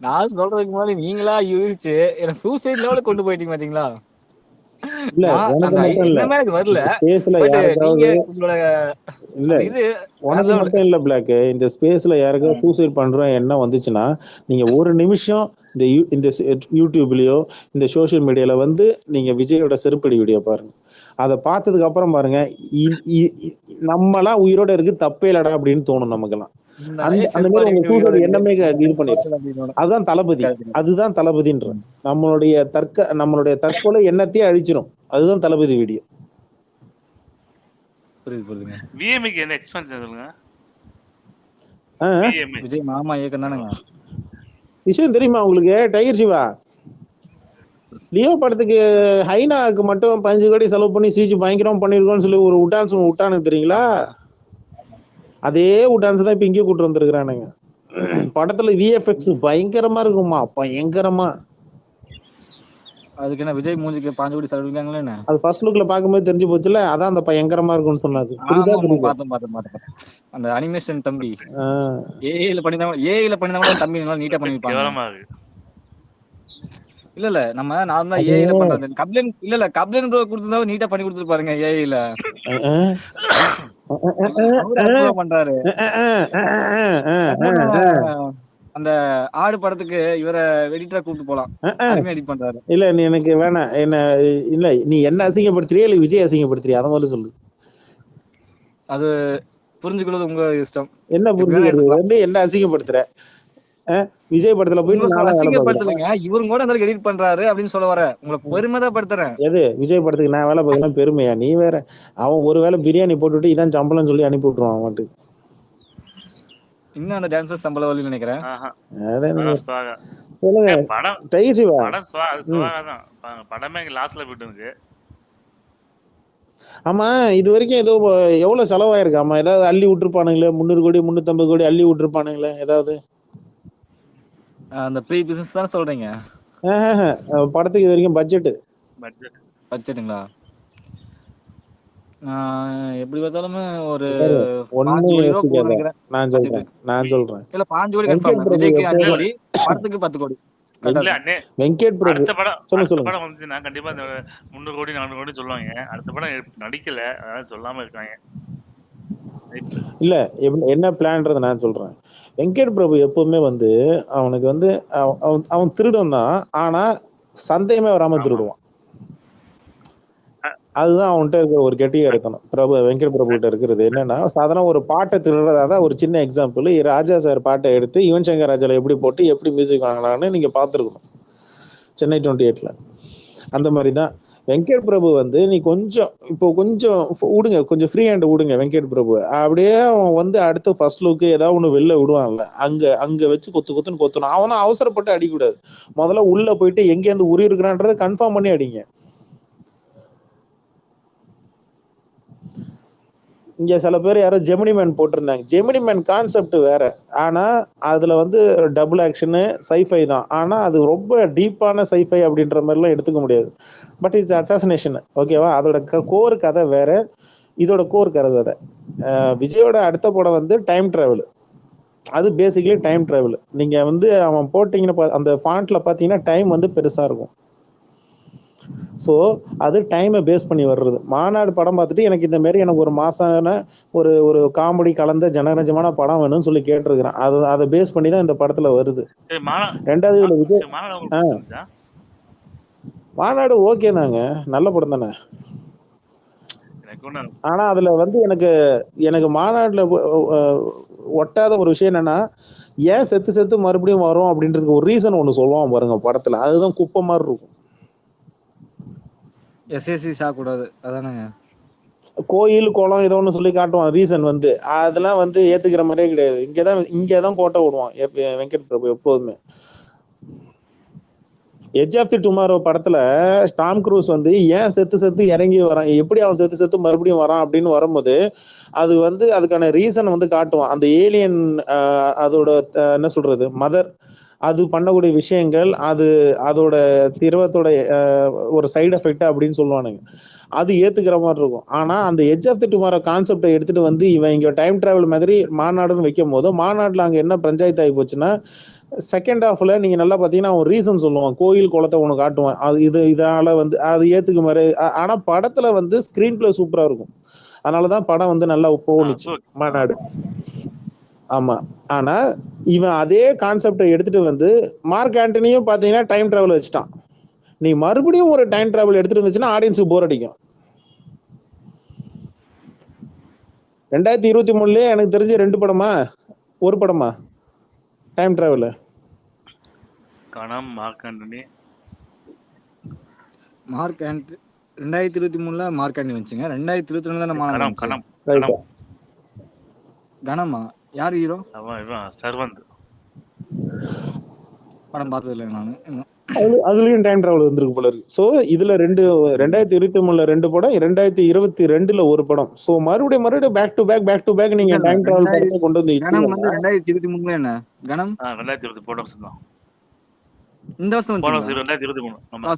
நான் சொல்றதுக்கு முன்னாடி நீங்களா யூகிச்சு என்ன சூசைட் லெவலுக்கு கொண்டு போயிட்டீங்க பாத்தீங்களா? இல்ல நான் உனக்கு அந்த மட்டும் இல்ல, எண்ணமே எனக்கு வரல. இந்த ஸ்பேஸ்ல பட் நீங்க யாருக்காவது உங்களோட இல்ல அந்த இது வேற உனக்கு லெவலு. மட்டும் இல்ல பிளாக், இந்த ஸ்பேஸ்ல யாருக்காவது சூசைட் பண்றோம் என்ன வந்துச்சுன்னா நீங்க ஒரு நிமிஷம் இந்த இந்த யூடியூப்லயோ இந்த சோஷியல் மீடியால வந்து நீங்க விஜயோட செருப்படி வீடியோ பாருங்க. அதை பார்த்ததுக்கு அப்புறம் பாருங்க, நம்மலாம் உயிரோட இருக்கு தப்பே இல்லடா அப்படின்னு தோணும் நமக்கெல்லாம். நாயே அந்த மாதிரி செருப்பாடி உங்க விட்டு உயிரோட சூசைட் இருக்கு. எண்ணமே இது பண்ணிடும். டோர்ச்சல் அப்படின்னு. அதுதான் தளபதி, கரெக்ட். அதுதான் தளபதின்ற நம்மளுடைய தற்கொலை எண்ணத்தையே அழிச்சிடும். அதுதான் தளபதி வீடியோ. புரியுதுங்க. விஎம்ஐக்கு என்ன எக்ஸ்பென்ஸ் சொல்லுங்க. விஜய் மாமா இயக்கம் தானேங்க. விஷயம் தெரியுமா உங்களுக்கு? டைகர் சிவா லியோ படத்துக்கு ஹைனாக்கு மட்டும் 15 கோடி செலவு பண்ணி சிஜி பயங்கரம் பண்ணிருக்கோம்னு சொல்லி ஒரு விட்டானு தெரியுங்களா? அதே விட்டான்ஸ் தான் இப்ப இங்கே கூட்டு வந்திருக்கிறானுங்க. படத்துல விஎஃப்எக்ஸ் பயங்கரமா இருக்குமா, பயங்கரமா. அதுக்கு என்ன விஜய் மூஞ்சிக்கு 5 கோடி செலவிட்டாங்களே என்ன? அது ஃபர்ஸ்ட் லுக்ல பாக்கும்போது தெரிஞ்சு போச்சுல, அதான் அந்த பயங்கரமா இருக்கும்னு சொன்னது. புரியுதா? ஆமா புரியல? பார்த்தேன். அந்த அனிமேஷன் தம்பி ஏஐல பண்ணினா கூட தம்பி நல்லா நீட்டா பண்ணிருப்பாங்க. கேவலமா இருக்கு. இல்ல நம்ம நார்மலா ஏஐல பண்றது. கப்லன் ப்ரோ கொடுத்திருந்தா நீட்டா பண்ணி கொடுத்துருப்பாருங்க ஏஐல. அவரு அற்புதமா பண்றாரு. அந்த ஆடு படத்துக்கு இவரை எடிட்டரா கூப்பிட்டு போலாம். அருமையா எடிட் பண்றாரு. இல்ல நீ எனக்கு வேணாம் என்ன, இல்ல நீ என்ன அசிங்கப்படுத்துறியா இல்ல விஜய் அசிங்கப்படுத்துறியா? அதை முதல்ல சொல்லு. அது புரிஞ்சுக்கிறது உங்க இஷ்டம். என்ன புரிஞ்சுக்கிறது? என்ன அசிங்கப்படுத்துற? விஜய் படத்துல போயிட்டு நானா வேலை பார்க்கறேன்? அசிங்கப்படுத்தலைங்க, இவரும் கூட அந்த எடிட் பண்றாரு அப்படின்னு சொல்ல வரேன். உங்களை பெருமைதான் படுத்துறேன். எது விஜய் படத்துக்கு நான் வேலை பார்க்கறேன் பெருமையா? நீ வேற. அவன் ஒருவேளை பிரியாணி போட்டுட்டு இதான் சம்பளம் சொல்லி அனுப்பி விட்டுருவான் அவன்ட்டு. இன்னும் அந்த டான்சர் சம்பள வழின்னு நினைக்கிறேன். படமே லாஸ்ட்ல போயிட்டு இருக்கு. ஆமா இது வரைக்கும் ஏதோ எவ்வளவு செலவாயிருக்கு? ஆமா ஏதாவது அள்ளி விட்டுருப்பானுங்களே? 300 கோடி 350 கோடி அள்ளி விட்டுருப்பானுங்களே ஏதாவது? அந்த ப்ரீ பிசினஸ் தானே சொல்றீங்க? படத்துக்கு இது வரைக்கும் பட்ஜெட்டுங்களா? எப்படி பார்த்தாலுமே ஒரு 5 கோடி ரூபா போகும்னு நினைக்கிறேன். நான் சொல்றேன் இல்ல 5 கோடி கன்ஃபார்ம். விஜய்க்கு 5 கோடி, படத்துக்கு 10 கோடி. வெங்கட் பிரபு அடுத்த சொல்லுங்க. படம் வந்துச்சுன்னா கண்டிப்பா 300 கோடி 400 கோடி சொல்லுவாங்க. அடுத்த படம் நடிக்கல, அதாவது சொல்லாம இருக்காங்க. இல்ல என்ன பிளான்றது நான் சொல்றேன். வெங்கட் பிரபு எப்பவுமே வந்து அவனுக்கு வந்து அவன் திருடன் தான், ஆனா சந்தேகமே வராம திருடுவான். அதுதான் அவன்கிட்ட இருக்கிற ஒரு கெட்டிக்காரத்தனம். வெங்கட் பிரபு கிட்ட இருக்கிறது என்னன்னா, சாதாரண ஒரு பாட்டை திருடுறதா ஒரு சின்ன எக்ஸாம்பிள். ராஜா சார் பாட்டை எடுத்து யுவன் சங்கர் ராஜால எப்படி போட்டு எப்படி மியூசிக் வாங்கினான்னு நீங்க பார்த்துருக்கணும் சென்னை 28ல. அந்த மாதிரி தான் வெங்கட் பிரபு வந்து நீ கொஞ்சம் விடுங்க, கொஞ்சம் ஃப்ரீ ஹேண்ட் விடுங்க வெங்கட் பிரபு. அப்படியே அவன் வந்து அடுத்த ஃபர்ஸ்ட் லுக்கு ஏதாவது ஒன்று வெளில விடுவான்ல, அங்க வச்சு கொத்துன்னு கொத்தணும். அவனும் அவசரப்பட்டு அடிக்கூடாது. முதல்ல உள்ள போயிட்டு எங்கேருந்து உரி இருக்கிறான்றதை கன்ஃபார்ம் பண்ணி அடிங்க. இங்க சில பேர் யாரோ ஜெமினி மேன் போட்டிருந்தாங்க. ஜெமினி மேன் கான்செப்ட் வேற, ஆனா அதுல வந்து டபுள் ஆக்ஷனு சைஃபை தான். ஆனா அது ரொம்ப டீப்பான சைஃபை அப்படின்ற மாதிரிலாம் எடுத்துக்க முடியாது. பட் இட்ஸ் அசாசினேஷன், ஓகேவா? அதோட கோர் கதை வேற, இதோட கோர் கதை வேற. விஜயோட அடுத்த படம் வந்து டைம் டிராவல். அது பேசிக்கலி டைம் டிராவல். நீங்க வந்து அவன் போட்டீங்கன்னா அந்த ஃபாண்ட்ல பாத்தீங்கன்னா டைம் வந்து பெருசா இருக்கும். ஸோ அது டைமை பேஸ் பண்ணி வர்றது. மாநாடு படம் பார்த்துட்டு எனக்கு இந்த மாதிரி எனக்கு ஒரு மாசான ஒரு ஒரு காமெடி கலந்த ஜனரஞ்சமான படம் வேணும்னு சொல்லி கேட்டிருக்கிறேன். அதை பேஸ் பண்ணி தான் இந்த படத்துல வருது. ரெண்டாவது இதுல விஜய் மாநாடு ஓகே தாங்க, நல்ல படம் தானே. ஆனா அதுல வந்து எனக்கு மாநாடுல ஒட்டாத ஒரு விஷயம் என்னன்னா, ஏன் செத்து செத்து மறுபடியும் வரும் அப்படின்றதுக்கு ஒரு ரீசன் ஒண்ணு சொல்லுவான் பாருங்க படத்துல, அதுதான் குப்பை மாதிரி இருக்கும். எஸ்எஸ்சி சாப்பிடாது அதானங்க. கோயில் குளம் ஏதோ ஒன்று சொல்லி காட்டுவான் ரீசன் வந்து, அதெல்லாம் வந்து ஏத்துக்கிற மாதிரியே கிடையாது. இங்கேதான் கோட்டை விடுவான் வெங்கட் பிரபு எப்போதுமே. எட்ஜ் ஆஃப் தி டுமாரோ படத்துல டாம் க்ரூஸ் வந்து ஏன் செத்து செத்து இறங்கி வரான், எப்படி அவன் செத்து செத்து மறுபடியும் வரான் அப்படின்னு வரும்போது அது வந்து அதுக்கான ரீசன் வந்து காட்டுவான். அந்த ஏலியன் அதோட என்ன சொல்றது மதர் அது பண்ணக்கூடிய விஷயங்கள், அதோட திரவத்தோட ஒரு சைடு எஃபெக்ட் அப்படின்னு சொல்லுவானுங்க. அது ஏத்துக்கிற மாதிரி இருக்கும். ஆனா அந்த எட்ஜ் ஆஃப் தி டுமாரோ கான்செப்டை எடுத்துட்டு வந்து இவன் இங்க டைம் டிராவல் மாதிரி மாநாடுன்னு வைக்கும் போது, மாநாடுல அங்க என்ன பஞ்சாயத்து ஆகி போச்சுன்னா, செகண்ட் ஹாஃப்ல நீங்க நல்லா பாத்தீங்கன்னா அவன் ரீசன் சொல்லுவான், கோயில் குளத்தை உனக்கு காட்டுவான். அது இதனால வந்து அது ஏத்துக்க மாதிரி. ஆனா படத்துல வந்து ஸ்கிரீன் பிளே சூப்பரா இருக்கும். அதனாலதான் படம் வந்து நல்லா போனுச்சு மாநாடு. ஆமா. ஆனா இவன் அதே கான்செப்டை எடுத்துட்டு வந்து மார்க் ஆண்டனியும் பாத்தீங்கன்னா டைம் டிராவல் வச்சுட்டான். நீ மறுபடியும் ஒரு டைம் டிராவல் எடுத்துட்டு வந்துச்சுன்னா ஆடியன்ஸுக்கு போர் அடிக்கும். 2023 எனக்கு தெரிஞ்ச 2 படமா 1 படமா டைம் டிராவல். கணம், Mark Antony. Mark Antony 2023 Mark Antony வந்துச்சுங்க. 2022 தானே மாநாடு வந்துச்சு. கணமா யார் ஹீரோ? அவன் சர்வந்த். படம் பார்த்தது இல்லை நானு. அதுலயும் டைம் டிராவல் வந்திருக்கு போல இருக்கு. சோ இதுல 2023 2 படம், 2022 1 படம். சோ மறுபடியும் பேக் டு பேக் நீங்க டைம் டிராவல் படத்தை கொண்டு வந்து கணம் வந்து 2023 என்ன கணம் 2020 போன வருஷம் தான். இந்த வருஷம் போன வருஷம் 2023. ஆமா.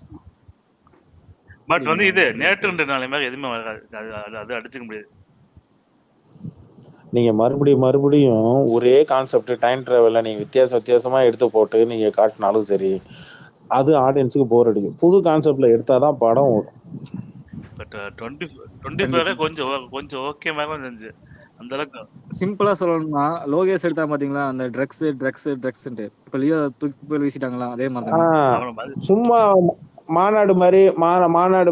பட் வந்து இது நேற்று நாளை மாதிரி எதுவுமே வராது. அது அடிச்சுக்க முடியாது. நீங்க மறுபடியும் ஒரே கான்செப்ட் டைம் டிராவல்ல நீங்க வித்தியாசமா எடுத்து போட்டு நீங்க காட்டினாலும் சரி, அது ஆடியன்ஸுக்கு போர் அடிக்கும். புது கான்செப்ட்ல எடுத்தாதான் படம் ஓடும். பட் 25 கொஞ்சம் ஓகே மாதிரி இருந்துச்சு. அந்த அளவுக்கு சிம்பிளா சொல்லணும்னா லோகேஷ் எடுத்தா பாத்தீங்களா அந்த ட்ரக்ஸ்ன்ட்டு, இப்ப லியோ தூக்கி போய் வீசிட்டாங்களா, அதே மாதிரி சும்மா மாநாடு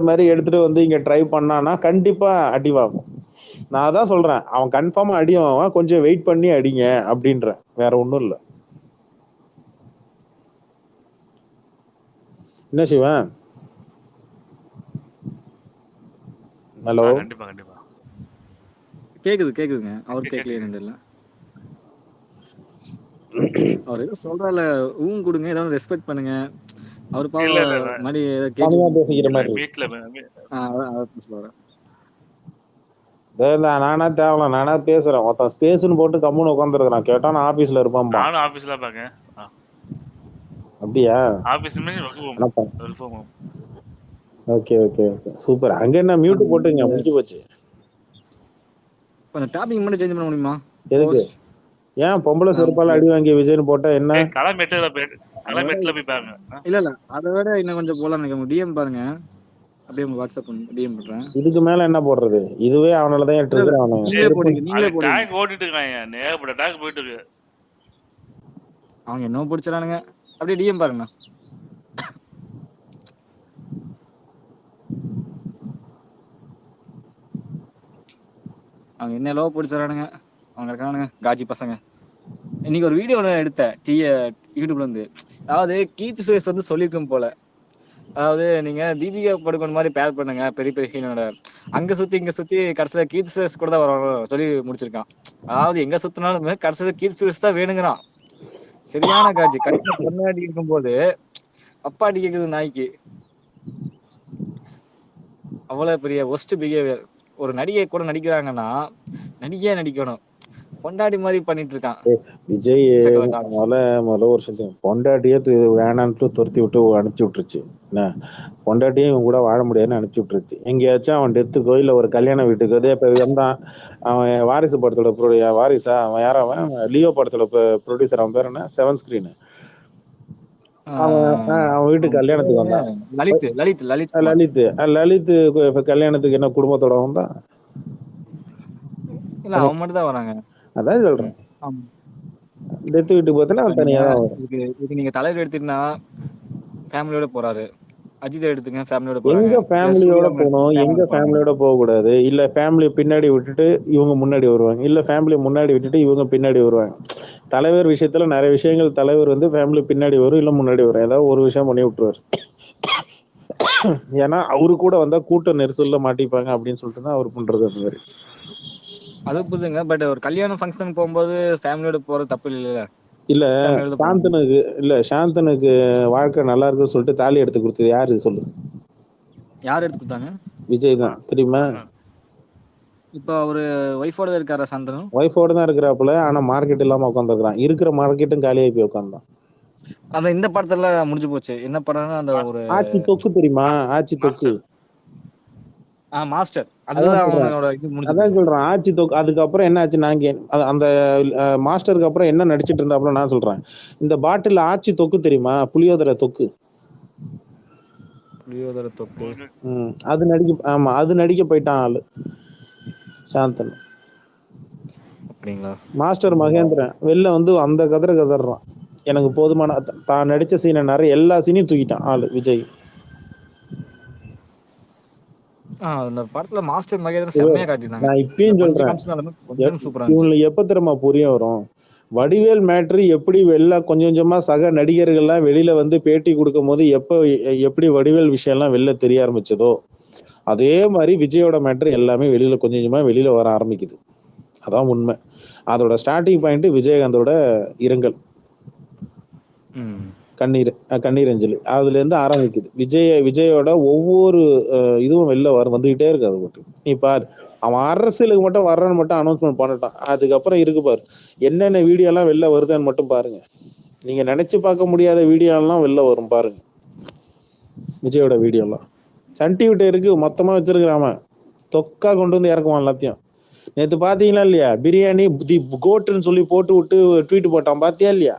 மாதிரி எடுத்துட்டு வந்து இங்க ட்ரை பண்ணானா கண்டிப்பா அடிவாகும். நான் அதான் சொல்றேன், அவன் கன்ஃபார்மா அடிவான், கொஞ்சம் வெயிட் பண்ணி அடிங்க அப்படின்ற, வேற ஒண்ணும் இல்ல. என்ன சிவன்? ஹலோ. கண்டிப்பா கேக்குதுங்க. அவர் கேட்கலையே தெரியல. அவர் ஏதோ சொல்றால ஊன் கொடுங்க, ஏதாவது ரெஸ்பெக்ட் பண்ணுங்க. அவர் பாவம் மாதிரி பேசிக்கிற மாதிரி வீட்டுல சொல்றேன். நானா தேவல, நானா பேசுறேன். ஒருத்தன் ஸ்பேஸ்னு போட்டு கம்முன்னு உட்காந்துருக்கான், கேட்டா நான் ஆபீஸ்ல இருப்பேன். நானும் ஆபீஸ்ல பாக்கேன். அப்படியா? Office okay super. அங்க என்ன மியூட் போட்டுங்க, முடிஞ்சு போச்சு. கொஞ்சம் டாபிக் மட்டும் சேஞ்ச் பண்ண முடியுமா? எதுக்கு? ஏன் பொம்பளை செருப்பால அடி வாங்கி விஜய்னு போட்டா என்ன? இல்ல அதை விட இன்னும் கொஞ்சம் போலாம் நினைக்கிறேன். டிஎம் பாருங்க, அப்படியே உங்க வாட்ஸ்அப் டிஎம் பண்றேன். இதுக்கு மேல என்ன போடுறது? இதுவே அவனாலதான் நீங்களே போடுங்க. ஓடிட்டு இருக்காங்க, நேரப்பட்ட டாக் போயிட்டு இருக்கு. அவங்க என்ன பிடிச்சானுங்க, அப்படியே டிஎம் பாருங்க. அவங்க என்ன லோ பிடிச்சானுங்க, அவங்க இருக்கானுங்க காஜி பசங்க. இன்னைக்கு ஒரு வீடியோ எடுத்தேன் யூடியூப்ல இருந்து. அதாவது கீர்த்தி சுரேஷ் வந்து சொல்லியிருக்கும் போல, அதாவது நீங்க தீபிகா படுகோன் மாதிரி பேர் பண்ணுங்க பெரிய ஹீரோட, அங்க சுத்தி இங்க சுத்தி கடைசியில கீர்த்தி சுரேஷ் கூட தான் வரணும் சொல்லி முடிச்சிருக்கான். அதாவது எங்க சுத்தினாலுமே கடைசியில கீர்த்தி சுரேஷ் தான் வேணுங்கிறான். சரியான காட்சி. கடைசியில பொண்ணாடி இருக்கும் போது அப்பாடி கேக்குது நாய்க்கு. அவ்வளவு பெரிய ஒஸ்ட் பிஹேவியர். ஒரு நடிகை கூட நடிக்கிறாங்கன்னா நடிகையா நடிக்கணும், பொண்டாடி மாதிரி பண்ணிட்டு இருக்கான் விஜய். முதல்ல வருஷம் பொண்டாட்டியே வேணான்ட்டு துரத்தி விட்டு அனுப்பிச்சு விட்டுருச்சு. என்ன பொண்டாட்டியும் இவன் கூட வாழ முடியாதுன்னு அனுப்பிச்சு விட்டுருச்சு. எங்கேயாச்சும் அவன் டெத்துக்கோ இல்ல ஒரு கல்யாண வீட்டுக்கு அதே இப்ப வந்தான். அவன் வாரிசு படத்தோட வாரிசா அவன் யாரும், அவன் லியோ படத்தோட ப்ரொடியூசர், அவன் பேர் என்ன, 7 ஸ்கிரீன். அவன் வீட்டுக்கு கல்யாணத்துக்கு வந்தான். லலித் லலித் லலித் குமார். லலித் லலித் கல்யாணத்துக்கு என்ன குடும்பத்தோட வந்தான்? இல்ல அவன் மட்டும் தான் வராங்க. அதான் சொல்றேன். ஆமா. டெத்து வீட்டுக்கு பார்த்தா அவன் தனியா தான் வரும். இதுக்கு நீங்க தலைவர் எடுத்தீங்கன்னா ஃபேமிலியோட போறாரு. அஜித் எடுத்துங்க ஃபேமிலியோட எங்க போறாங்க. ஃபேமிலியோட போகணும், எங்க ஃபேமிலியோட போக கூடாது. இல்ல ஃபேமிலி பின்னாடி விட்டுட்டு இவங்க முன்னாடி வருவாங்க, இல்ல ஃபேமிலி முன்னாடி விட்டுட்டு இவங்க பின்னாடி வருவாங்க. தலைவர் விஷயத்துல நிறைய விஷயங்கள் தலைவர் வந்து ஃபேமிலி பின்னாடி வரும், இல்ல முன்னாடி வரும். ஏதாவது ஒரு விஷயம் பண்ணி விட்டுருவாரு. ஏன்னா அவரு கூட வந்தா கூட்ட நெரிசல்ல மாட்டிப்பாங்க அப்படின்னு சொல்லிட்டு தான் அவர் பண்றது அந்த மாதிரி. அது புரியுதுங்க. பட் ஒரு கல்யாண ஃபங்க்ஷன் போகும்போது ஃபேமிலியோட போறது தப்பு இல்ல. இல்ல சாந்தனுக்கு வாழ்க்கை நல்லா இருக்குன்னு சொல்லிட்டு தாலி எடுத்து கொடுத்தது யாரு சொல்லு? யார் எடுத்து கொடுத்தாங்க? விஜய் தான், தெரியுமா? இப்போ அவரு ஒய்ஃபோட இருக்காரா சாந்தனு? ஒய்ஃபோட தான் இருக்கிறாப்புல. ஆனா மார்க்கெட் இல்லாம உட்காந்துருக்கான். இருக்கிற மார்க்கெட்டும் காலியாகி போய் உட்காந்தான். அத இந்த படத்துல முடிஞ்சு போச்சு. என்ன படம்னா அந்த ஒரு ஆட்சி தொக்கு தெரியுமா? ஆட்சி தொக்கு மாஸ்டர். அதுதான் அவனோட இது முடிஞ்சு. அதான் சொல்றேன் ஆட்சி தொக்கு. அதுக்கப்புறம் என்ன ஆச்சு? நாங்க அந்த மாஸ்டருக்கு அப்புறம் என்ன நடிச்சிட்டு இருந்தாப்புல நான் சொல்றேன். இந்த பாட்டில் ஆட்சி தொக்கு தெரியுமா? புளியோதரை தொக்கு. புளியோதரை தொக்கு. அது நடிக்க. ஆமா, அது நடிக்க போயிட்டான் ஆளு சாந்தன். அப்படிங்களா? மாஸ்டர் மகேந்திரன் வெளில வந்து அந்த கதறான். எனக்கு போதுமான தான் நடிச்ச சீனை நிறைய எல்லா சீனையும் தூக்கிட்டான் ஆளு விஜய். அந்த படத்துல மாஸ்டர் மகேந்திரன் செம்மையா காட்டினாங்க. நான் இப்பயும் சொல்றேன், கொஞ்சம் சூப்பரா இருந்துச்சு. இவங்களுக்கு எப்ப தெரியுமா புரிய வரும்? வடிவேல் மேட்ரு எப்படி வெளில கொஞ்சம் கொஞ்சமா சக நடிகர்கள்லாம் வெளியில வந்து பேட்டி கொடுக்கும் போது எப்படி வடிவேல் விஷயம்லாம் வெளில தெரிய ஆரம்பிச்சதோ, அதே மாதிரி விஜயோட மேட்ரு எல்லாமே வெளியில கொஞ்சம் கொஞ்சமா வெளியில வர ஆரம்பிக்குது. அதான் உண்மை. அதோட ஸ்டார்டிங் பாயிண்ட் விஜயகாந்தோட இரங்கல், கண்ணீர் அஞ்சலி. அதுல இருந்து ஆரம்பிக்குது. விஜயோட ஒவ்வொரு இதுவும் வெளில வந்துகிட்டே இருக்கு. அது மட்டும் நீ பாரு, அவன் அரசியலுக்கு மட்டும் வர்றன்னு மட்டும் அனௌன்ஸ்மெண்ட் பண்ணிட்டான். அதுக்கப்புறம் இருக்கு பாரு என்னென்ன வீடியோ எல்லாம் வெளில வருதுன்னு மட்டும் பாருங்க. நீங்க நினைச்சு பார்க்க முடியாத வீடியோ எல்லாம் வெளில வரும் பாருங்க. விஜயோட வீடியோ எல்லாம் சன் டிவி இருக்கு, மொத்தமா வச்சிருக்கிறாம தொக்கா கொண்டு வந்து இறக்குவான் எல்லாத்தையும். நேற்று பாத்தீங்களா இல்லையா? பிரியாணி தி கோட்டுன்னு சொல்லி போட்டு விட்டு ட்வீட் போட்டான், பாத்தியா இல்லையா?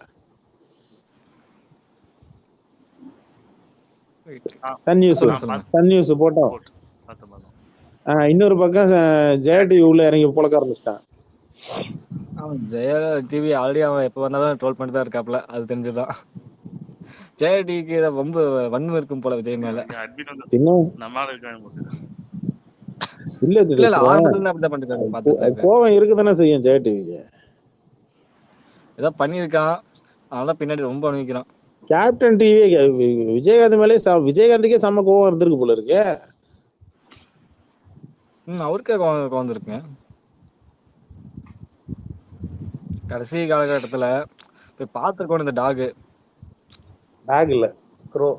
சன் நியூஸ் போட்டோம். இன்னொரு பக்கம் ஜெயா டிவி உள்ள இறங்கி புழக்க ஆரம்பிச்சிட்டான். ஜெயா டிவி ஆல்ரெடி அவன் எப்ப வந்தாலும் ட்ரோல் பண்ணிட்டு தான் இருக்காப்ல, அது தெரிஞ்சுதான். ஜெயா டிவிக்கு ரொம்ப வன்மம் இருக்கும் போல விஜய் மேல. இல்ல ஆரம்பத்துல இருந்து அப்படிதான் பண்ணிருக்காங்க. பாத்துட்டு கோவம் இருக்குதானே செய்யும் ஜெயா டிவிக்கு. ஏதோ பண்ணிருக்கான், அதனால பின்னாடி ரொம்ப அனுபவிக்கிறான். கேப்டன் டிவி விஜயகாந்த் மேலே விஜயகாந்துக்கே செம்ம கோவம் இருந்திருக்கு போல இருக்கு. அவருக்கே கோவம் வந்துருக்குங்க. கடைசி காலகட்டத்துல போய் பார்த்துருக்கோம். இந்த டாக் இல்ல க்ரோ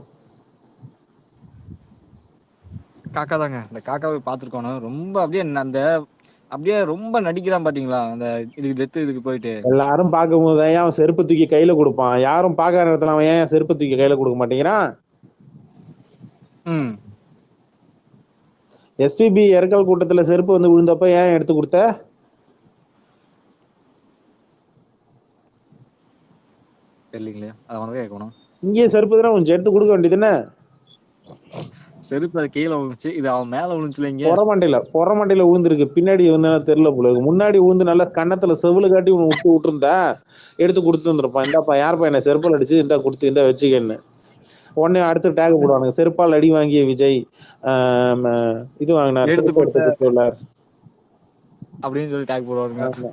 காக்கா தாங்க. இந்த காக்காவை பார்த்துருக்கோம். ரொம்ப அப்படியே ரொம்ப நடிக்கிறான் பாத்தீங்களா? அந்த இதுக்கு போயிட்டு எல்லாரும் பார்க்கும்போது அவன் செருப்பு தூக்கி கையில கொடுப்பான். யாரும் பார்க்காத நேரத்துல அவன் ஏன் செருப்பு தூக்கி கையில கொடுக்க மாட்டேங்கிறான்? எஸ்பிபி இறக்கல் கூட்டத்துல செருப்பு வந்து விழுந்தப்ப ஏன் எடுத்து கொடுத்த? தெரியலீங்களே, அதை அவனுக்கு கேட்கணும். இங்கே செருப்பு தானே கொஞ்சம் எடுத்து கொடுக்க வேண்டியதுன்னு. செருப்பு அது கீழே விழுந்துச்சு, இது அவன் மேல விழுந்துச்சுல. இங்க புறமண்டையில விழுந்துருக்கு. பின்னாடி வந்து தெரியல போல இருக்கு. முன்னாடி விழுந்து நல்லா கன்னத்துல செவுல காட்டி விட்டுருந்தா எடுத்து கொடுத்துருப்பான். இந்தாப்பா யாருப்பா என்ன செருப்பால் அடிச்சு, இந்தா கொடுத்து இந்த வச்சுக்கன்னு. உடனே அடுத்து டேக் போடுவானுங்க, செருப்பால் அடி வாங்கிய விஜய் இது வாங்கினார் அப்படின்னு சொல்லி டேக் போடுவானுங்க.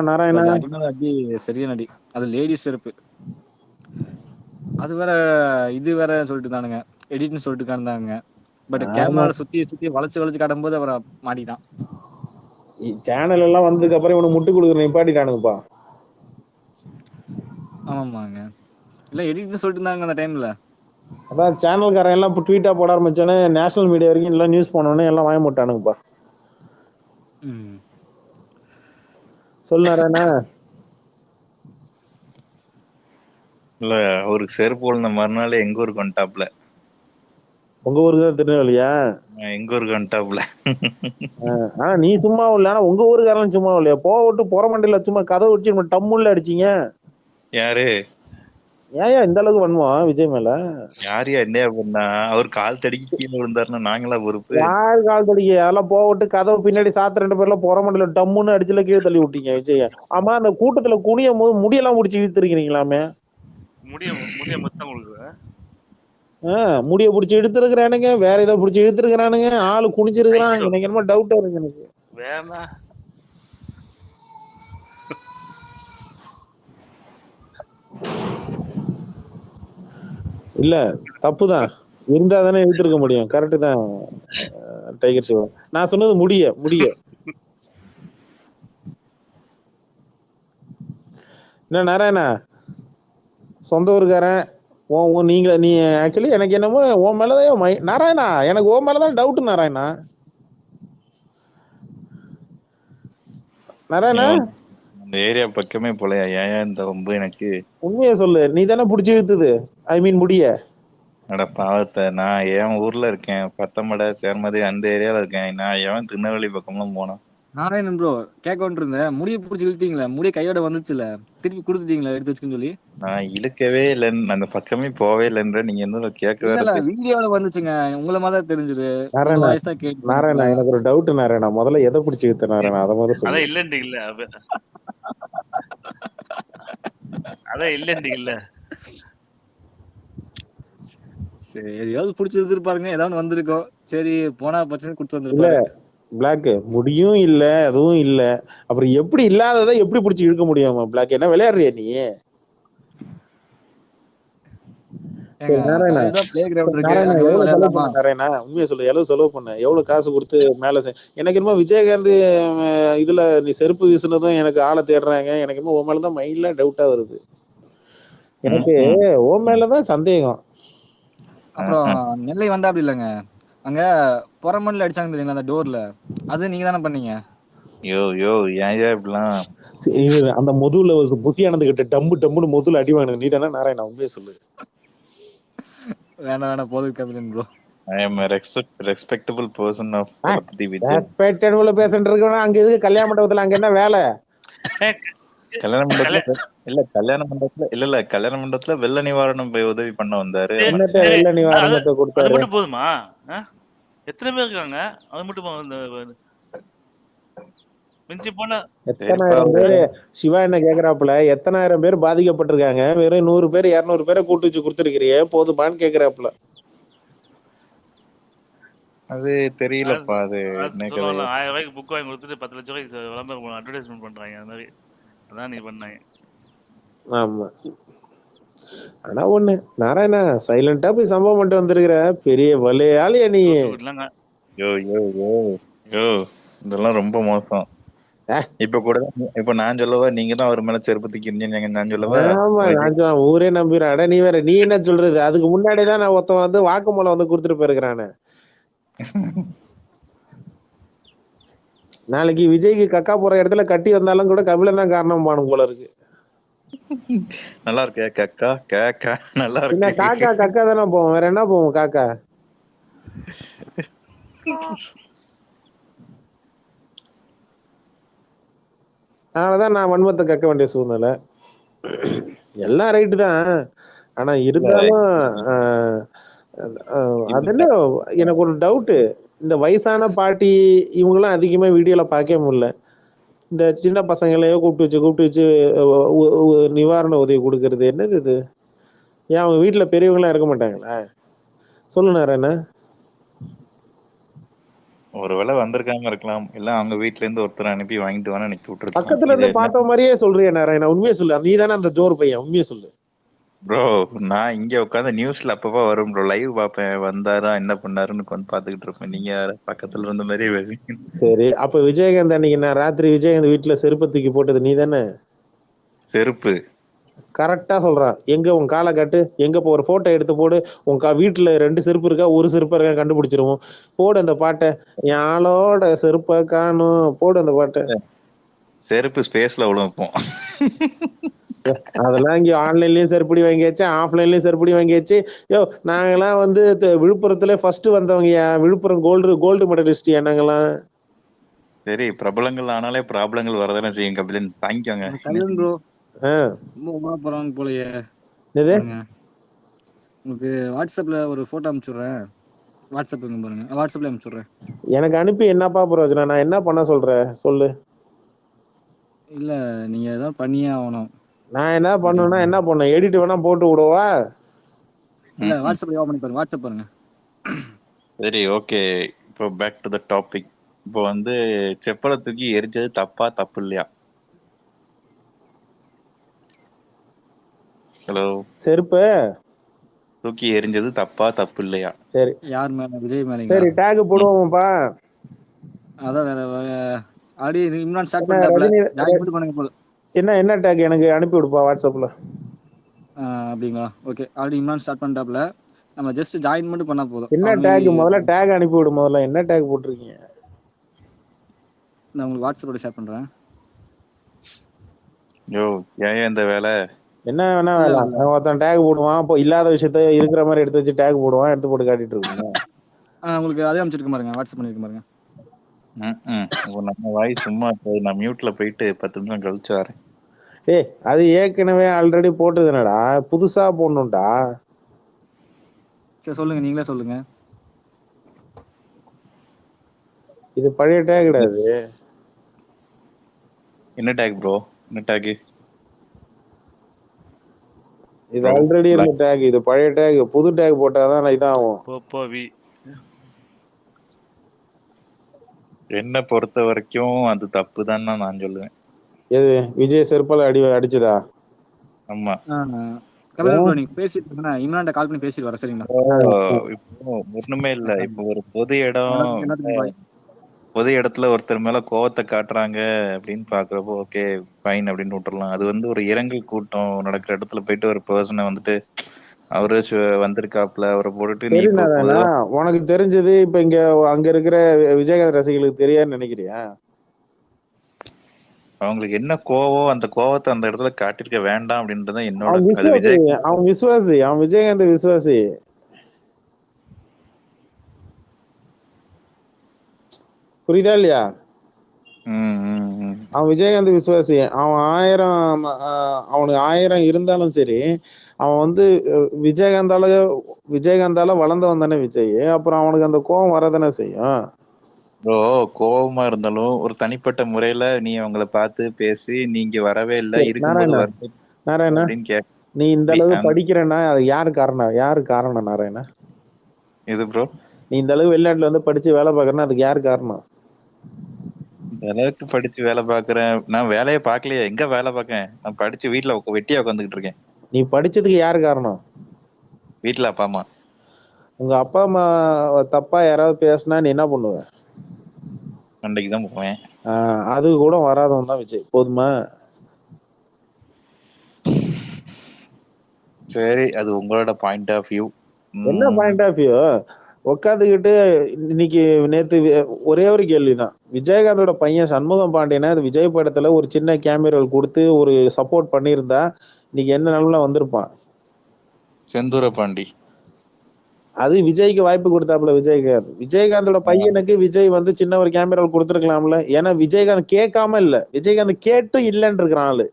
நாராயணா அடி சரியா நடி. அது லேடிஸ் செருப்பு. அது வேற இது வேற சொல்லிட்டு தானுங்க, எடிட்னு சொல்லிட்டு காண்டாங்க. பட் கேமரால சுத்தி வளைச்சு காட்டும் போது அவரை மாட்டிட்டான். சேனல் எல்லாம் வந்ததுக்கு அப்புறம் இவனை முட்டு கொடுக்குற நிப்பாட்டிட்டானுங்கப்பா. ஆமாங்க, இல்ல எடிட்னு சொல்லிட்டு இருந்தாங்க அந்த டைம்ல. அதான் சேனல்காரன் எல்லாம் ட்வீட்டா போட ஆரம்பிச்சோன்னே நேஷனல் மீடியா வரைக்கும் எல்லாம் நியூஸ் போனோன்னே எல்லாம் வாங்க மாட்டானுங்கப்பா. சொல்லாரண்ணா இல்ல அவருக்கு செருப்பு விழுந்த மறுநாள் எங்க ஊருக்கு வந்துட்டாப்ல. உங்க ஊருக்கு தான் திருநெல்வேலியா? எங்க ஊருக்கு வந்துட்டாப்ல. நீ சும்மா இல்ல, ஆனா உங்க ஊருக்காரன் சும்மா இல்லையா? விட்டு புறமண்டையில சும்மா கதை வச்சு டம்முள்ள அடிச்சீங்க. யாரு? ஏன் இந்த அளவுக்கு பண்ணுவோம் விஜய் மேல? யாரையா என்ன பண்ணா? அவர் கால் தடிக்கி கீழே விழுந்தாருன்னா நாங்களா பொறுப்பு? யாரு கால் தடிக்க? அதெல்லாம் போட்டு கதவு பின்னாடி சாத்த 2 பேர்ல புறமண்டல டம்முன்னு அடிச்சுல கீழே தள்ளி விட்டீங்க விஜய. ஆமா அந்த கூட்டத்துல குனியும் போது முடியெல்லாம் முடிச்சு இழுத்துருக்கீங்களாமே. முடிய மொத்தம் உங்களுக்கு முடிய பிடிச்சி இழுத்துருக்கிறானுங்க, வேற ஏதோ பிடிச்சி இழுத்துருக்கிறானுங்க, ஆளு குனிஞ்சிருக்கிறான். எனக்கு என்னமோ டவுட்டா இருக்கு எனக்கு. வேணா இல்ல தப்புதான், இருந்தா தானே இழுத்துருக்க முடியும். கரெக்டு தான் டைகர் சிவா. நான் சொன்னது முடிய என்ன நாராயணா சொந்த ஊருக்காரன். நீ ஆக்சுவலி எனக்கு என்னமோ உன் மேலதான் நாராயணா, எனக்கு உன் மேலதான் டவுட் நாராயணா. நாராயணா அந்த ஏரியா பக்கமே போலையா? ஏன் இந்த ரொம்ப எனக்கு உண்மையை சொல்லு, நீ தானே புடிச்சு இழுத்துது. ஐ மீன் முடிய. அட பாவத்தை, நான் என் ஊர்ல இருக்கேன், பத்தமடை சேர்மதி அந்த ஏரியால இருக்கேன். நான் எவன் திருநெல்வேலி பக்கம்லாம் போனான்? நாராயணன் ப்ரோ கேட்க இருந்தேன். முடிய பிடிச்சி இழுத்தீங்களா? முடிய கையோட வந்துச்சுல, திருப்பி கொடுத்துட்டீங்களா எடுத்து வச்சுன்னு சொல்லி? நான் இழுக்கவே இல்லைன்னு, அந்த பக்கமே போவே இல்லைன்ற. நீங்க என்ன கேட்க இல்ல வேற வீடியோல வந்துச்சுங்க, உங்களை மாதிரி தான் தெரிஞ்சது. உங்க நாராயணா வாய்ஸ் தான் கேட்டுச்சு. நாராயணா எனக்கு ஒரு டவுட் நாராயணா. முதல்ல எதை பிடிச்சி இழுத்த நாராயணா, அதை முதல்ல சொல்லு. அதான் இல்ல அதான் இல்ல சரி எதையாவது பிடிச்சி இருப்பாருங்க, ஏதாவது வந்திருக்கோம். சரி போனா பிரச்சனை கொடுத்து இல்ல வந்திருப்பாரு. பிளாக் முடியும் இல்ல, அதுவும் இல்ல. அப்புறம் எப்படி இல்லாததை எப்படி பிடிச்சி இழுக்க முடியுமா பிளாக்? என்ன விளையாடுறியா நீ? சரி நாராயணா, பிளே கிரவுண்ட் இருக்கு, நாராயணா அங்க போய் எவ்வளவு செலவு விளையாடலாமா? பண்ண நாராயணா? உண்மையை சொல்லு, எவ்வளவு செலவு பண்ண? எவ்வளவு காசு கொடுத்து மேல எனக்கு என்னமோ விஜயகாந்த் இதுல நீ செருப்பு வீசுனதும் எனக்கு ஆளை தேடுறாங்க. எனக்கு என்னமோ உன் மேலதான் மைண்ட்ல டவுட்டா வருது. எனக்கு உன் மேலதான் சந்தேகம். அப்புறம் நெல்லை வந்தா அப்படி இல்லைங்க, அங்க புறமண்ணில் அடிச்சாங்க தெரியுங்களா அந்த டோர்ல, அது நீங்க தானே பண்ணீங்க? யோ ஏன் இப்படிலாம்? அந்த முதுகுல புசியானது கிட்ட டம்முன்னு முதுகுல அடி வாங்கினது நீ தானே நாராயணா? உண்மையை சொல்லு. வேணாம் போதும் Kapilan bro. I am a respectable person of Thalapathy Vijay. Respectable person இருக்கணும். அங்க எதுக்கு கல்யாண மண்டபத்துல? அங்க என்ன வேலை? கல்யாண மண்டபத்துல கல்யாண மண்டபத்துல வெள்ள நிவாரணம் போய் உதவி பண்ண வந்தாரு. என்னத்த வெள்ள நிவாரணத்தை அது கொடுத்தாரு? மட்டும் போதுமா? எத்தனை பேர் இருக்காங்க? அது மட்டும் மிஞ்சி போன எத்தனாயிரம் பேரு சிவா என்ன கேக்குறாப்புல, எத்தனாயிரம் பேர் பாதிக்கப்பட்டிருக்காங்க, வெறும் 100 பேர் 200 பேரை கூட்டு வச்சு கொடுத்துருக்கிறியே, போதுமான்னு கேக்குறாப்புல. அது தெரியலப்பா. அது என்ன கதை? 1000 ரூபாய்க்கு புக் வாங்கி கொடுத்துட்டு 10 லட்சம் ரூபாய்க்கு விளம்பரம் அட்வர்டைஸ்மெண்ட் பண்றாங்க. அந்த மாதிரி அதான் நீ பண்ணாங்க. ஆமா. ஆனா ஒண்ணு நாராயணா, சைலண்டா போய் சம்பவம் பண்ணிட்டு வந்திருக்கிற, பெரிய வலையாளியா நீ. யோ இதெல்லாம் ரொம்ப மோசம். இப்ப நான் சொல்லவா? நீங்க தான் அவர் மேல செருப்பு தூக்கிருந்தீங்க. நான் சொல்லவா? ஆமா நான் ஊரே நம்பிடுறேன். அட நீ வேற, நீ என்ன சொல்றது? அதுக்கு முன்னாடிதான் நான் ஒருத்தன் வந்து வாக்குமூலம் வந்து கொடுத்துட்டு போயிருக்கிறானே. நாளைக்கு விஜய்க்கு கக்கா போற இடத்துல கட்டி வந்தாலும் கூட கபிலன் தான் காரணம் பானும் போல இருக்கு. நல்லா இருக்கு கக்கா நல்லா இருக்கு. காக்கா கக்கா தானே போவோம், வேற என்ன போவோம்? காக்கா அதனாலதான் நான் வன்மத்தை கக்க வேண்டிய சூழ்நிலை. எல்லாம் ரைட்டு தான், ஆனா இருந்தாலும் அது என்ன, எனக்கு ஒரு டவுட்டு. இந்த வயசான பாட்டி இவங்கெல்லாம் அதிகமா வீடியோல பார்க்க முடியல. இந்த சின்ன பசங்களையோ கூப்பிட்டு வச்சு நிவாரண உதவி கொடுக்கறது என்னது இது? ஏன் அவங்க வீட்டுல பெரியவங்களாம் இருக்க மாட்டாங்களா? சொல்லுனாரு என்ன? ஒருவேளை வந்திருக்காம இருக்கலாம், இல்ல அவங்க வீட்டுல இருந்து ஒருத்தர் அனுப்பி வாங்கிட்டு வான்னு அனுப்பி விட்டுருக்கலாம். பக்கத்துல இருந்து பார்த்த மாதிரியே சொல்றியா நாராயணா? உண்மையை சொல்லு, நீ தானே அந்த ஜோர் பையன், உண்மையை சொல்லு. ப்ரோ நான் இங்க உட்காந்து நியூஸ்ல அப்பப்ப வரும் ப்ரோ, லைவ் பாப்பேன். வந்தாரா என்ன பண்ணாருன்னு உட்காந்து பாத்துக்கிட்டு இருப்பேன். நீங்க பக்கத்துல இருந்த மாதிரி. சரி, அப்ப விஜயகாந்த் அன்னைக்கு நான் ராத்திரி விஜயகாந்த் வீட்டுல செருப்பை தூக்கி போட்டது நீ தானே? செருப்பு கரெக்டா சொல்றான். எங்க உன் காலை காட்டு, எங்க போ, ஒரு போட்டோ எடுத்து போடு. உன் வீட்டுல 2 செருப்பு இருக்கா, ஒரு செருப்பா இருக்கா கண்டுபிடிச்சிருவோம். போடு அந்த பாட்டை, யாழோட செருப்பை காணும், போடு அந்த பாட்டை. செருப்பு ஸ்பேஸ்ல விழுப்போம். அதெல்லாம் இங்க ஆன்லைன்லயும் செருப்படி வாங்கியாச்சு, ஆஃப்லைன்லயும் செருப்படி வாங்கியாச்சு. நாங்கெல்லாம் வந்து விழுப்புரத்துல ஃபர்ஸ்ட் வந்தவங்கயா, விழுப்புரம் கோல்டு மெடலிஸ்ட் நாங்கெல்லாம். சரி, பிரபலங்கள் ஆனாலே ப்ராப்ளங்கள் வரதானே செய்யும் கபிலன், தாங்கிக்கோங்க. கபிலன் ப்ரோ ரொம்ப போறாங்க போலயே. இது பாருங்க உங்களுக்கு வாட்ஸ்அப்ல ஒரு போட்டோ அனுப்பிச்சுடுறேன். வாட்ஸ்அப் பாருங்க, வாட்ஸ்அப்ல அனுப்பிச்சுடுறேன். எனக்கு அனுப்பி என்னப்பா பிரயோஜனம்? நான் என்ன பண்ண சொல்றேன் சொல்லு. இல்ல நீங்க ஏதாவது பண்ணியே ஆகணும். நான் என்ன பண்ணணும்னா என்ன பண்ணேன்? எடிட் வேணா போட்டு விடுவா. இல்ல வாட்ஸ்அப்ல ஓபன் பண்ணி பாருங்க. வாட்ஸ்அப் பாருங்க. சரி, ஓகே. இப்போ பேக் டு த டாபிக். இப்போ வந்து செப்பலை தூக்கி எரிச்சது தப்பா தப்பு இல்லையா? ஹலோ, செருப்பு தூக்கி எரிஞ்சது தப்பா தப்பு இல்லையா? சரி யார் மேல? விஜய் மேலங்களா? சரி டேக் போடுவோம்ப்பா. அதான் வேற ஆடி இம்ரான் ஸ்டார்ட் என்ன பண்ணிட்டாப்ல. ரஜினி ஜாயின் மட்டும் பண்ணுங்க போதும். என்ன டேக் எனக்கு அனுப்பி விடுப்பா வாட்ஸ்அப்ல. அப்படிங்களா? ஓகே. ஆல்ரெடி இம்ரான் ஸ்டார்ட் பண்ணிட்டாப்ல. நம்ம ஜஸ்ட் ஜாயின் மட்டும் பண்ணா போதும். என்ன அவங்க டேக் முதல்ல டேக் அனுப்பி விடு. முதல்ல என்ன டேக் போட்டிருக்கீங்க? நான் உங்களுக்கு வாட்ஸ்அப்ல ஷேர் பண்றேன். யோ, ஏன் இந்த வேலை? என்ன வேணா இல்ல வேலை. இல்ல ஒருத்தன் டேக் போடுவான், இப்போ இல்லாத விஷயத்த இருக்கிற மாதிரி எடுத்து வச்சு டேக் போடுவான், எடுத்து போட்டு காட்டிட்டு இருக்கணும். உங்களுக்கு அதே அனுப்பிச்சிருக்க பாருங்க. வாட்ஸ்அப் பண்ணிருக்க பாருங்க. நம்ம வாய் சும்மா இருக்காது. நான் மியூட்ல போயிட்டு 10 நிமிஷம் கழிச்சு வரேன். ஏய் அது ஏற்கனவே ஆல்ரெடி போட்டதுனடா, புதுசா போடணும்டா. சரி சொல்லுங்க, நீங்களே சொல்லுங்க. இது பழைய டேக் கிடையாது. என்ன டேக் ப்ரோ? என்ன டேக் இது ப்ரோ? ஆல்ரெடி இருந்த டேக், இது பழைய டேக். புது டேக் போட்டாதான் இதாகும். என்ன பொறுத்த வரைக்கும் அது தப்பு தான் நான் சொல்லுவேன். எது விஜய் செருப்பால அடிச்சதா? ஆமா. நீங்க பேசிட்டு இருக்கா இம்ரான்ட்ட கால் பண்ணி பேசிட்டு வர சரிங்களா? இப்போ ஒண்ணுமே இல்ல. இப்போ ஒரு பொது எல்லாத்துக்கும் இடத்துல ஒருத்தர் மேல கோவத்தை காட்டுறாங்க அப்படின்னு பாக்குறப்போ ஓகே ஃபைன் அப்படின்னு விட்டுறலாம். அது வந்து ஒரு இரங்கல் கூட்டம் நடக்கிற இடத்துல போயிட்டு ஒரு பர்சனை வந்துட்டு அவரு வந்திருக்காப்ல, அவரை போட்டுட்டு நீ சரி இப்போ நாராயணா, உனக்கு தெரிஞ்சது இப்ப இங்க அங்க இருக்கிற விஜயகாந்த் ரசிகர்களுக்கு தெரியாதுன்னு நினைக்கிறியா? அவங்களுக்கு என்ன கோவம், அந்த கோவத்தை அந்த இடத்துல காட்டிருக்க வேண்டாம் அப்படின்றத என்னோட. அவன் அது விசுவாசி, விஜய் அவன் விசுவாசி, அவன் விஜயகாந்த் விசுவாசி. புரியுதா இல்லையா? அவன் விஜயகாந்த் விசுவாசி. அவன் அவனுக்கு 1000 இருந்தாலும் சரி, அவன் வந்து விஜயகாந்தால வளர்ந்தவன் தானே விஜய். அப்புறம் அவனுக்கு அந்த கோபம் வரதானே செய்யும். ப்ரோ, கோவமா இருந்தாலும் ஒரு தனிப்பட்ட முறையில நீ அவங்கள பார்த்து பேசி நீங்க வரவே இல்லை இருக்கும்போது நாராயணா, நீ இந்த அளவு படிக்கிறேன்னா அது யாரு காரணம் நாராயணா? இது ப்ரோ, நீ இந்த அளவு வெளிநாட்டுல வந்து படிச்சு வேலை பார்க்கறன்னா அதுக்கு யாரு காரணம்? இந்த அளவுக்கு படிச்சு வேலை பார்க்கறேன். நான் வேலையை பார்க்கலையே, எங்க வேலை பார்க்கேன்? நான் படிச்சு வீட்டுல வெட்டியா உட்காந்துக்கிட்டு இருக்கேன். நீ படிச்சதுக்கு யாரு காரணம்? வீட்டுல அப்பா அம்மா. உங்க அப்பா அம்மா தப்பா யாராவது பேசினா நீ என்ன பண்ணுவ? அன்னைக்கு தான் போவேன். அது கூட வராதவன் தான் விஜய். போதுமா? சரி, அது உங்களோட பாயிண்ட் ஆஃப் வியூ. என்ன பாயிண்ட் ஆஃப் வியூ? உட்காந்துக்கிட்டு இன்னைக்கு நேத்து ஒரே ஒரு கேள்விதான். விஜயகாந்தோட பையன் சண்முகம் பாண்டியனை அது விஜய் படத்துல ஒரு சின்ன கேமரால் கொடுத்து ஒரு சப்போர்ட் பண்ணியிருந்தா இன்னைக்கு என்ன நிலைமையில வந்திருப்பான்? செந்தூர பாண்டி. அது விஜய்க்கு வாய்ப்பு கொடுத்தாப்புல விஜயகாந்தோட பையனுக்கு விஜய் வந்து சின்ன ஒரு கேமரால் கொடுத்துருக்கலாம்ல. ஏன்னா விஜயகாந்த் கேட்காம இல்ல, விஜயகாந்த் கேட்டும் இல்லைன்னு இருக்கிறான் ஆளு.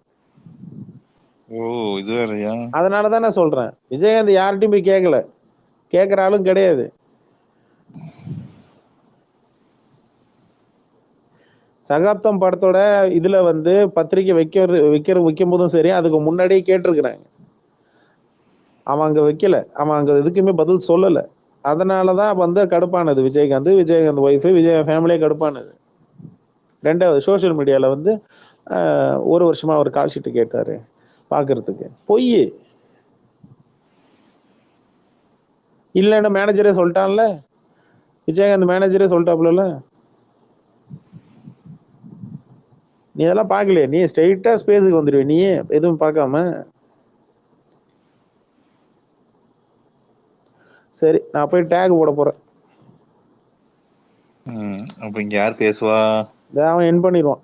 ஓ, இது வேறையா? அதனாலதான் நான் சொல்றேன், விஜயகாந்த் யார்கிட்டயும் போய் கேட்கல, கேட்கிற ஆளும் கிடையாது. சகாப்தம் படத்தோட இதுல வந்து பத்திரிக்கை வைக்கும் போதும் சரி, அதுக்கு முன்னாடியே கேட்டிருக்கிறாங்க. அவன் அங்க வைக்கல, அவன் அங்க எதுக்குமே பதில் சொல்லல. அதனாலதான் வந்து கடுப்பானது விஜயகாந்த் ஒய்ஃப், விஜய் ஃபேமிலியே கடுப்பானது. ரெண்டாவது சோசியல் மீடியால வந்து ஒரு வருஷமா அவர் கால் ஷீட் கேட்டாரு பாக்குறதுக்கு. பொய் இல்லன்னு மேனேஜரே சொல்லிட்டான்ல, விஜயகாந்த் மேனேஜரே சொல்லிட்டாப்புல. நீ அதெல்லாம் பாக்கலையே, நீ ஸ்ட்ரெயிட்டா ஸ்பேஸுக்கு வந்துடுவே நீ எதுவும் பார்க்காம. சரி, நான் போய் டேக் போட போறேன். அப்ப இங்க யார் பேசுவா? அவன் என் பண்ணிடுவான்.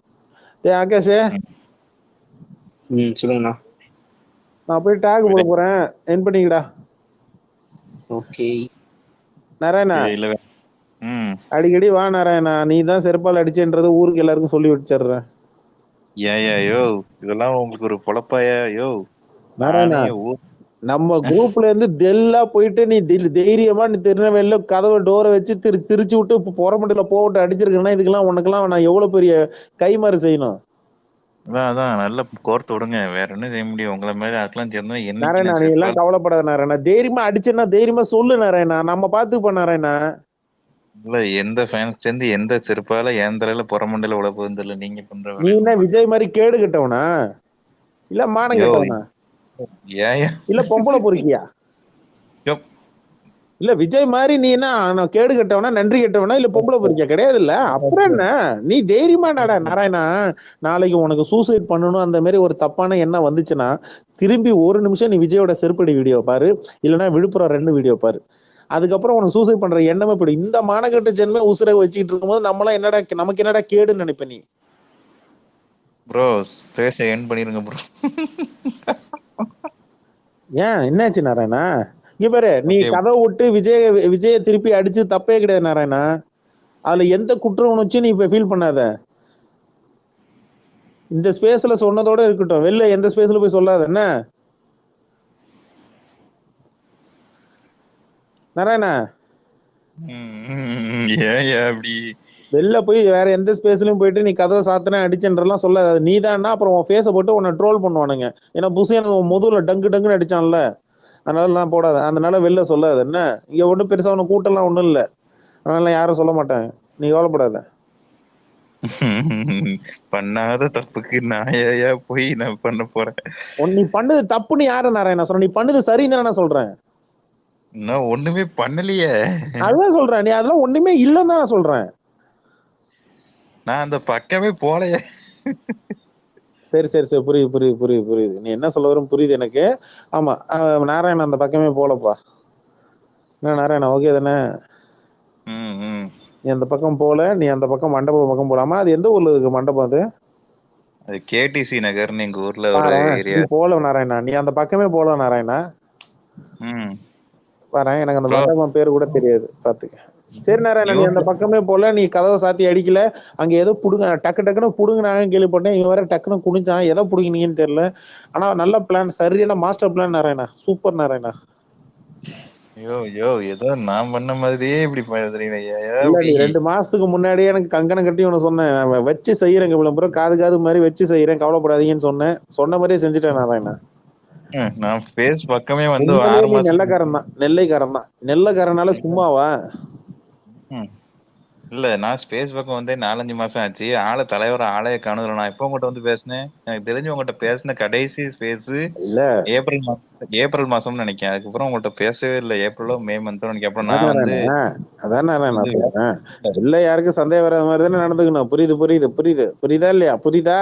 ஆகாஷே, சொல்லுங்கண்ணா. நான் போய் டேக் போட போறேன், என் பண்ணிக்கடா. ஓகே நாராயணா, அடிக்கடி வா நாராயணா. நீ தான் செருப்பால் அடிச்சேன்றது ஊருக்கு எல்லாருக்கும் சொல்லி வச்சிடுறேன். யோ, இதெல்லாம் உங்களுக்கு ஒரு பொழப்பாயா? யோ, நாராயணா, நம்ம குரூப்ல இருந்து தெல்லா போயிட்டு நீ தைரியமா நீ திருநெல்வேலியில கதவை டோரை வச்சு திருச்சி விட்டு புறமட்டில போட்டு அடிச்சிருக்கேன்னா இதுக்கெல்லாம் உனக்கெல்லாம் நான் எவ்வளவு பெரிய கைமாறு செய்யணும். அதான் நல்ல கோர்த்து விடுங்க. வேற என்ன செய்ய முடியும்? உங்களை மாதிரி அதெல்லாம் சேர்ந்தா என்னைக்கு நாராயணா நான் நீ எல்லாம் செருப்பால் கவலைப்படாத நாராயணா. தைரியமா அடிச்சேன்னா தைரியமா சொல்லு நாராயணா, நம்ம பாத்துப்போம் நாராயணா. இல்ல எந்த ஃபேன்ஸ் சேர்ந்து எந்த செருப்பால என் தலையில புறமண்டல உழப்பு வந்து நீங்க பண்ற நீ என்ன வேலையெல்லாம் விஜய் மாதிரி கேடு கட்டவனா இல்ல மானம் யோ கட்டவனா ஏயா இல்ல பொம்பளை பொறுக்கியா? யோ இல்ல விஜய் மாதிரி நீ என்ன கேடு கட்டவனா நன்றி கட்டவனா இல்ல பொம்பளை பொறுக்கியா? கிடையாது இல்ல. அப்புறம் என்ன நீ தைரியமா நட நாராயணா. நாளைக்கு உனக்கு சூசைட் பண்ணணும் அந்த மாதிரி ஒரு தப்பான எண்ணம் வந்துச்சுன்னா திரும்பி ஒரு நிமிஷம் நீ விஜயோட செருப்படி வீடியோ பாரு, இல்லைன்னா விழுப்புரம் 2 வீடியோ பாரு. அதுக்கப்புறம் உனக்கு சூசைட் பண்ற எண்ணமே போயிடும். இந்த மானகட்ட ஜென்மே உசுரை வச்சுக்கிட்டு இருக்கும்போது நம்மளாம் என்னடா நமக்கு என்னடா கேடுன்னு நினைப்ப நீ? ப்ரோ பேச என் பண்ணிருங்க ப்ரோ. ஏன் என்னாச்சு நாராயணா? இங்க பாரு, நீ ஓகே கதவை விட்டு விஜய திருப்பி அடிச்சு தப்பே கிடையாது நாராயணா. அதுல எந்த குற்ற உணர்ச்சியும் நீ இப்ப ஃபீல் பண்ணாத. இந்த ஸ்பேஸ்ல சொன்னதோட இருக்கட்டும், வெளில எந்த ஸ்பேஸ்ல போய் சொல்லாத என்ன நாராயணா. ஏன் அப்படி வெளில போய் வேற எந்த ஸ்பேஸ்லயும் போயிட்டு நீ கதவை சாத்தின அடிச்சன்றலாம் சொல்லாத. அது நீதான்னா அப்புறம் உன் ஃபேஸை போட்டு உன்னை ட்ரோல் பண்ணுவானுங்க. ஏன்னா புசியன் முதுகுல டங்குன்னு அடிச்சான்ல, அதனால நான் போடாத. அதனால வெளில சொல்லாத என்ன. இங்க ஒன்றும் பெருசா ஒன்றும் கூட்டம்லாம் ஒன்றும் இல்லை, அதனால யாரும் சொல்ல மாட்டாங்க, நீ கவலைப்படாத. பண்ணாத தப்புக்கு நான் ஏயா போய் நான் பண்ண போறேன்? நீ பண்ணது தப்புன்னு யார நாராயணா சொல்ற? நீ பண்ணது சரின்னு நான் சொல்றேன். நான் ஒண்ணுமே பண்ணலையே. அதான் சொல்றேன், நீ அதெல்லாம் ஒண்ணுமே இல்லைன்னு தான் நான் சொல்றேன். நான் அந்த பக்கமே போலையே. சரி சரி சரி, புரியுது புரியுது புரியுது புரியுது, நீ என்ன சொல்ல வரும் புரியுது எனக்கு. ஆமா, நாராயணன் அந்த பக்கமே போலப்பா. என்ன நாராயணா, ஓகே தானே? நீ அந்த பக்கம் போல, நீ அந்த பக்கம் மண்டபம் பக்கம் போலாமா? அது எந்த ஊர்ல இருக்கு மண்டபம் அது? அது கேடிசி நகர்னு எங்க ஊர்ல ஒரு பாரு, நீ ஏரியா. போல நாராயணா, நீ அந்த பக்கமே போல நாராயணா. பாரு, எனக்கு அந்த ப்ரோ மண்டபம் பேரு கூட தெரியாது பாத்துக்க. சரி நாராயணா, நீ அந்த நியூஸ்ல பக்கமே போல, நீ கதவை சாத்தி அடிக்கல. அங்க ஏதோ புடுங்க டக்குன்னு புடுங்கினாங்கன்னு கேள்விப்பட்டேன். இவன் வேற டக்குன்னு குடிச்சான், எதை புடுங்கினீங்கன்னு தெரியல. ஆனா நல்ல பிளான், சரியான master plan Narayana, super Narayana. ஏதோ நான் பண்ண மாதிரியே இப்படி பண்ணுறீங்க. இல்ல, அப்படி நீ 2 மாசத்துக்கு முன்னாடியே எனக்கு கங்கணம் கட்டி உன சொன்னேன், நான் வச்சு செய்யறேங்க விளம்பரம், காது மாதிரி வச்சு செய்யறேன், கவலைப்படாதீங்கன்னு சொன்னேன். சொன்ன மாதிரியே செஞ்சுட்டேன் நாராயணா. நான் பேஸ் பக்கமே வந்து உண்மையிலேயே 6 நீ மாசம். நெல்லைக்காரன் தான், நெல்லைக்காரன் தான். நெல்லைக்காரனால சும்மாவா? இல்ல நான் ஸ்பேஸ் பக்கம் வந்து 4-5 மாசம் ஆச்சு. தலைவர் ஆளைய காணுதுல. நான் எப்போ உங்ககிட்ட வந்து பேசினேன்? எனக்கு தெரிஞ்சு உங்ககிட்ட பேசின கடைசி ஸ்பேஸ் இல்ல ஏப்ரல் மாசம்னு நினைக்கிறேன். அதுக்கப்புறம் உங்கள்கிட்ட பேசவே இல்லை. ஏப்ரலோ மே மந்தோ நினைக்கிறேன். அப்புறம் அதான் நான் வந்து நாராயணா, அதான் நாராயணா வந்து சொல்றேன். இல்ல, யாருக்கும் சந்தேகம் வராத மாதிரி தானே நடந்துக்கணும். புரியுது புரியுது புரியுது, புரியுதா இல்லையா? புரியுதா?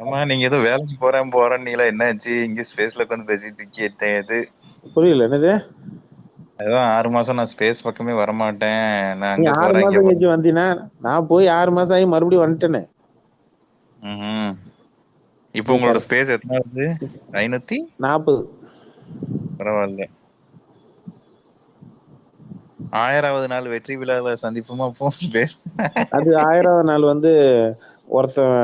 ஆமா நீங்க ஏதோ வேலைக்கு போறேன் நீங்களா என்னாச்சு? இங்க ஸ்பேஸ்ல உட்காந்து பேசிட்டு இருக்கேன். புரியல என்னது? அதான் 6 மாசம் நான் ஸ்பேஸ் பக்கமே வரமாட்டேன். நான் நீ அங்க 6 போறேன் இங்க மாசம் போறேன். கழிச்சு வந்தீனா? நான் போய் 6 மாசம் ஆகி மறுபடியும் வந்துட்டேனே. இப்போ உங்களோட ஸ்பேஸ் எத்தனை வருது? 540. பரவாயில்ல. 1000வது நாள் வெற்றி விழால சந்திப்புமா போ. அது 1000வது நாள் வந்து ஒருத்தன்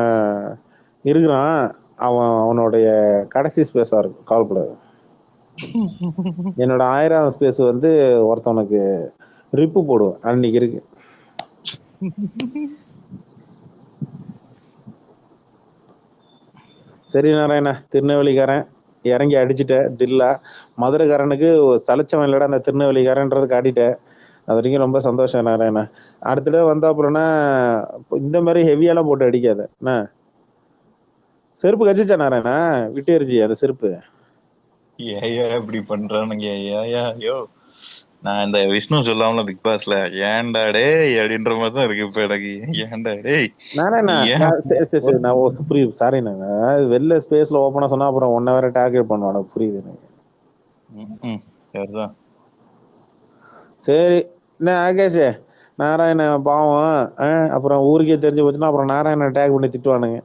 இருக்கிறான், அவனுடைய கடைசி ஸ்பேஸா இருக்கும், கவலைப்படாது. என்னோட 1000வது ஸ்பேஸ் வந்து ஒருத்தவனுக்கு ரிப்பு போடுவேன், அன்னைக்கு இருக்கு. சரி நாராயணா, திருநெல்வேலிக்காரன் இறங்கி அடிச்சுட்ட தில்லா. மதுரைக்காரனுக்கு சளைச்சவன் இல்லடா அந்த திருநெல்வேலிக்காரன்றது காட்டிட்டேன். அது வரைக்கும் ரொம்ப சந்தோஷம் நாராயணா. அடுத்த தடவை வந்தா அப்புறம்னா இந்த மாதிரி ஹெவியெல்லாம் போட்டு அடிக்காத என்ன. செருப்பு கச்சிச்சா நாராயணா? விட்டு எரிஞ்சி அந்த செருப்பு. ஏயா இப்படி பண்றானுங்க? யோ நான் இந்த விஷ்ணு சொல்லாமல பிக் பாஸ்ல ஏன்டா டேய் அப்படின்ற மாதிரி தான் இருக்கு இப்ப எனக்கு. ஏன்டா டேய் நாராயணா, ஏன் சரி நான் புரியுது, சாரி நாங்க வெளில ஸ்பேஸ்ல ஓப்பனா சொன்னா அப்புறம் 1 hour டார்கெட் பண்ணுவானு புரியுது எனக்கு. சரிதான். சரி என்ன ஆகேஷ், நாராயணன் பாவம், அப்புறம் ஊருக்கே தெரிஞ்சு போச்சுன்னா அப்புறம் நாராயணன் டேக் பண்ணி திட்டுவானுங்க.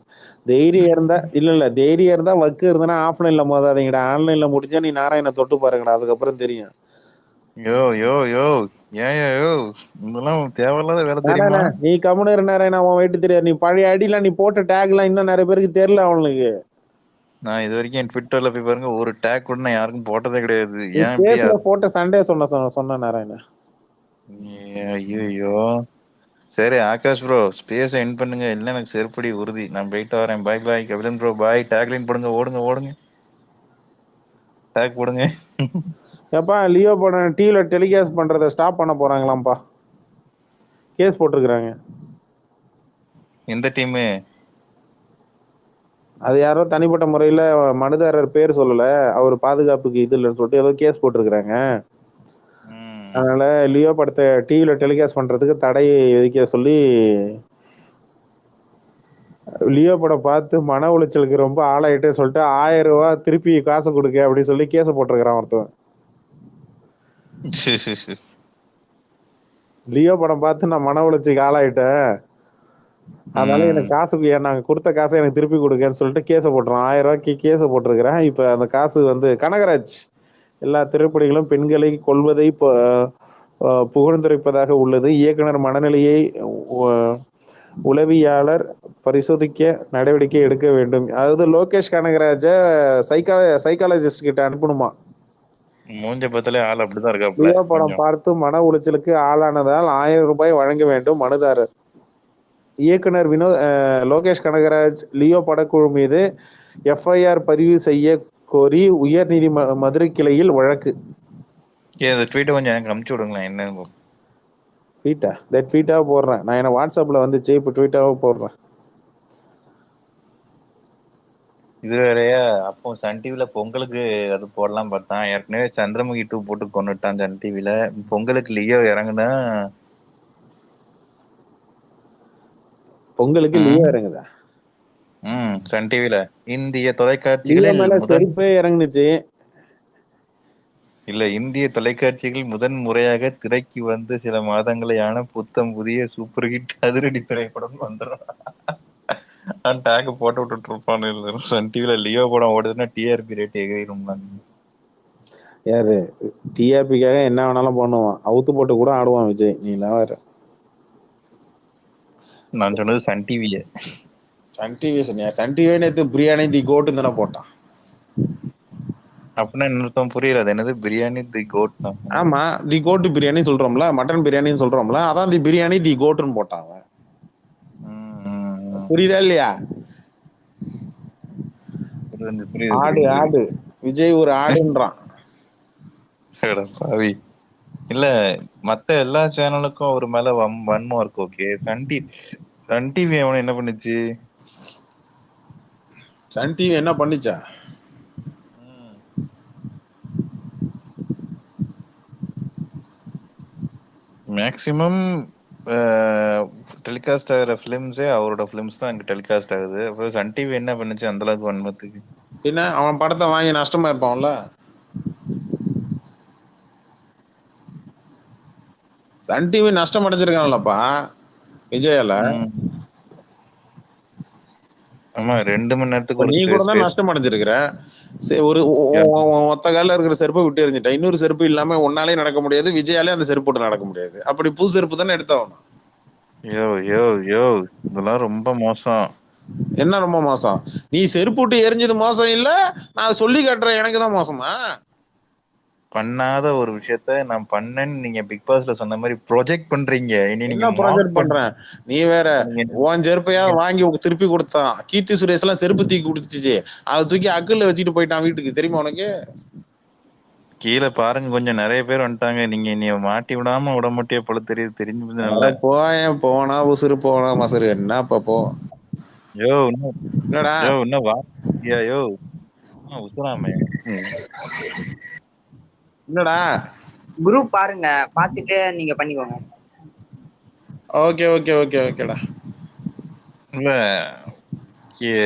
தைரியம் இருந்தா இல்ல தைரியம் இருந்தா வக்கு இருந்தா ஆஃப்லைன்ல மோதாதீங்கடா, ஆன்லைன்ல முடிஞ்சா நீ நாராயண தொட்டு பாருங்கடா, அதுக்கப்புறம் தெரியும். யோ யோ யோ ஏன் யோ இதெல்லாம் தேவையில்லாத வேலை தெரியுமா? நீ கம்முன்னு இருந்தாரேண்ணா, உன் வெயிட்டு தெரியாது. நீ பழைய அடிலாம் நீ போட்ட டேக்லாம் இன்னும் நிறைய பேருக்கு தெரியல அவனுக்கு. நான் இது வரைக்கும் என் ட்விட்டர்ல போய் பாருங்க, ஒரு டேக் கூட நான் யாருக்கும் போட்டதே கிடையாது. நீ ஏன் இப்படி பேசுற போட்ட சண்டே சொன்ன நாராயண. ஐயோ சரி ஆகாஷ் ப்ரோ ஸ்பேஸ் என் பண்ணுங்க, இல்லை எனக்கு செருப்படி உறுதி. நான் போயிட்டு வரேன். பாய் பாய் கபிலன் ப்ரோ பாய். டேக்லைன் போடுங்க, ஓடுங்க ஓடுங்க, டேக் போடுங்க. ஏப்பா லியோ படம் டிவில டெலிகாஸ்ட் பண்றதை ஸ்டாப் பண்ண போறாங்களாம்ப்பா, கேஸ் போட்டிருக்கிறாங்க. எந்த டீமு? அது யாரோ தனிப்பட்ட முறையில் மனுதாரர் பேர் சொல்லலை, அவர் பாதுகாப்புக்கு இது இல்லைன்னு சொல்லிட்டு ஏதோ கேஸ் போட்டிருக்கிறாங்க. அதனால லியோ படத்தை டிவியில் டெலிகாஸ்ட் பண்ணுறதுக்கு தடை விதிக்க சொல்லி, லியோ படம் பார்த்து மன உளைச்சலுக்கு ரொம்ப ஆளாயிட்டே சொல்லிட்டு 1000 ரூபா திருப்பி காசு கொடுக்க அப்படின்னு சொல்லி கேஸை போட்டிருக்கிறான் ஒருத்தன். லியோ படம் பார்த்து நான் மன உளைச்சலுக்கு ஆளாயிட்டேன், அதனால எனக்கு காசுக்கு நாங்கள் கொடுத்த காசை எனக்கு திருப்பி கொடுக்கன்னு சொல்லிட்டு கேஸை போட்டுறோம். 1000 ரூபாய்க்கு கேஸை போட்டிருக்கிறேன். இப்போ அந்த காசு வந்து கனகராஜ் எல்லா திரைப்படங்களும் பெண்களை கொல்வதை புகழ்ந்துரைப்பதாக உள்ளது. இயக்குனர் மனநிலையை உளவியாளர் பரிசோதிக்க நடவடிக்கை எடுக்க வேண்டும். அதாவது லோகேஷ் கனகராஜ சைக்காலஜிஸ்ட் கிட்ட அனுப்பணுமா. மூஞ்ச பார்த்தாலே ஆள் அப்படிதான் இருக்கா. லியோ படம் பார்த்து மன உளைச்சலுக்கு ஆளானதால் 1000 ரூபாய் வழங்க வேண்டும் மனுதாரர். இயக்குனர் லோகேஷ் கனகராஜ் லியோ படக்குழு மீது எஃப்ஐஆர் பதிவு செய்ய கோரி உயர் நீதி மதுரை கிளையில் வழக்கு. ட்வீட்டை கொஞ்சம் எனக்கு அனுப்பிச்சு விடுங்களேன். என்ன ட்வீட்டாக போடுறேன் நான், என்ன வாட்ஸ்அப்பில் வந்துச்சு, இப்போ ட்வீட்டாக போடுறேன். இது வேறையா? அப்போ சன் டிவில பொங்கலுக்கு அது போடலாம் பார்த்தான். ஏற்கனவே சந்திரமுகி 2 போட்டு கொண்டுட்டான் சன் டிவில. பொங்கலுக்கு லியோ இறங்குனா, பொங்கலுக்கு லியோ இறங்குதா? சன் டிவில இந்திய தொலைக்காட்சிகளில் செருப்பே இறங்குனுச்சு. இல்ல, இந்திய தொலைக்காட்சிகள் முதன் முறையாக திரைக்கு வந்து சில மாதங்களையான புத்தம் புதிய சூப்பர் ஹிட் அதிரடி திரைப்படம் வந்துடும். டேக் போட்டு விட்டுட்டு இருப்பானு. சன் டிவில லியோ படம் ஓடுதுன்னா டிஆர்பி ரேட் எகிரும். யாரு டிஆர்பிக்காக என்ன வேணாலும் பண்ணுவான், அவுத்து போட்டு கூட ஆடுவான் விஜய். நீ எல்லாம் வேற. நான் சொன்னது சன் டிவிய. சன் டிவி சொன்னியா? சன் டிவி நேற்று பிரியாணி தி கோட்டு தானே போட்டான். அப்படின்னா இன்னொருத்தம் புரியல. அது என்னது பிரியாணி தி கோட்? ஆமா, தி கோட்டு பிரியாணி சொல்றோம்ல, மட்டன் பிரியாணின்னு சொல்றோம்ல, அதான் தி பிரியாணி தி கோட்டுன்னு போட்டாங்க. புரியுதா இல்லையா? ஆடு ஆடு விஜய் ஒரு ஆடுன்றான். பாவி. இல்ல மத்த எல்லா சேனலுக்கும் ஒரு மேல வன்மம் இருக்கு. ஓகே, சன் டிவி அவனை என்ன பண்ணுச்சு? சன் டிவி என்ன பண்ணிச்சா? மேக்சிமம் டெலிகாஸ்ட் ஆகிற பிலிம்ஸே அவரோட பிலிம்ஸ் தான் இங்க டெலிகாஸ்ட் ஆகுது. அப்போ சன் டிவி என்ன பண்ணுச்சு அந்த அளவுக்கு வன்மத்துக்கு? என்ன அவன் படத்தை வாங்கி நஷ்டமா இருப்பான்ல. சன் டிவி நஷ்டம் அடைஞ்சிருக்கான்லப்பா விஜயால. ஆமா, 2 மணி நேரத்துக்கு நீ கூட தான் நஷ்டம் அடைஞ்சிருக்கிற. ஒரு ஒத்த காலில் இருக்கிற செருப்பை விட்டு எறிஞ்சிட்டேன், இன்னொரு செருப்பு இல்லாம ஒன்னாலே நடக்க முடியாது, விஜயாலே அந்த செருப்பு போட்டு நடக்க முடியாது. அப்படி புது செருப்பு தானே எடுத்தாகணும். யோ யோ யோ இதெல்லாம் ரொம்ப மோசம். என்ன ரொம்ப மோசம்? நீ செருப்பு விட்டு எரிஞ்சது மோசம் இல்ல, நான் சொல்லி காட்டுறேன் எனக்கு தான் மோசமா? பண்ணாத ஒரு விஷயத்த நான் பண்ணேன்னு நீங்க பிக் பாஸ்ல சொன்ன மாதிரி ப்ரொஜெக்ட் பண்றீங்க. என்ன ப்ரொஜெக்ட் பண்றேன்? நீ வேற உன் செருப்பையா வாங்கி திருப்பி கொடுத்தான். கீர்த்தி சுரேஷ் எல்லாம் செருப்பு தூக்கி கொடுத்துச்சு, அதை தூக்கி அக்குல வச்சுட்டு போயிட்டான் வீட்டுக்கு. தெரியுமா உனக்கு? கீழே பாருங்க, கொஞ்சம் நிறைய பேர் வந்துட்டாங்க. நீங்க மாட்டி விடாம விட மாட்டியே போல தெரியுது. தெரிஞ்சு நல்லா போனா உசுறு போனா மசுறு என்னப்பா போ. யோ என்னடா யோ என்ன வாயா யோ உசுராமே என்னடா? குரூப் பாருங்க, பாத்துட்டு நீங்க பண்ணிக்கோங்க. ஓகே ஓகே ஓகே ஓகேடா.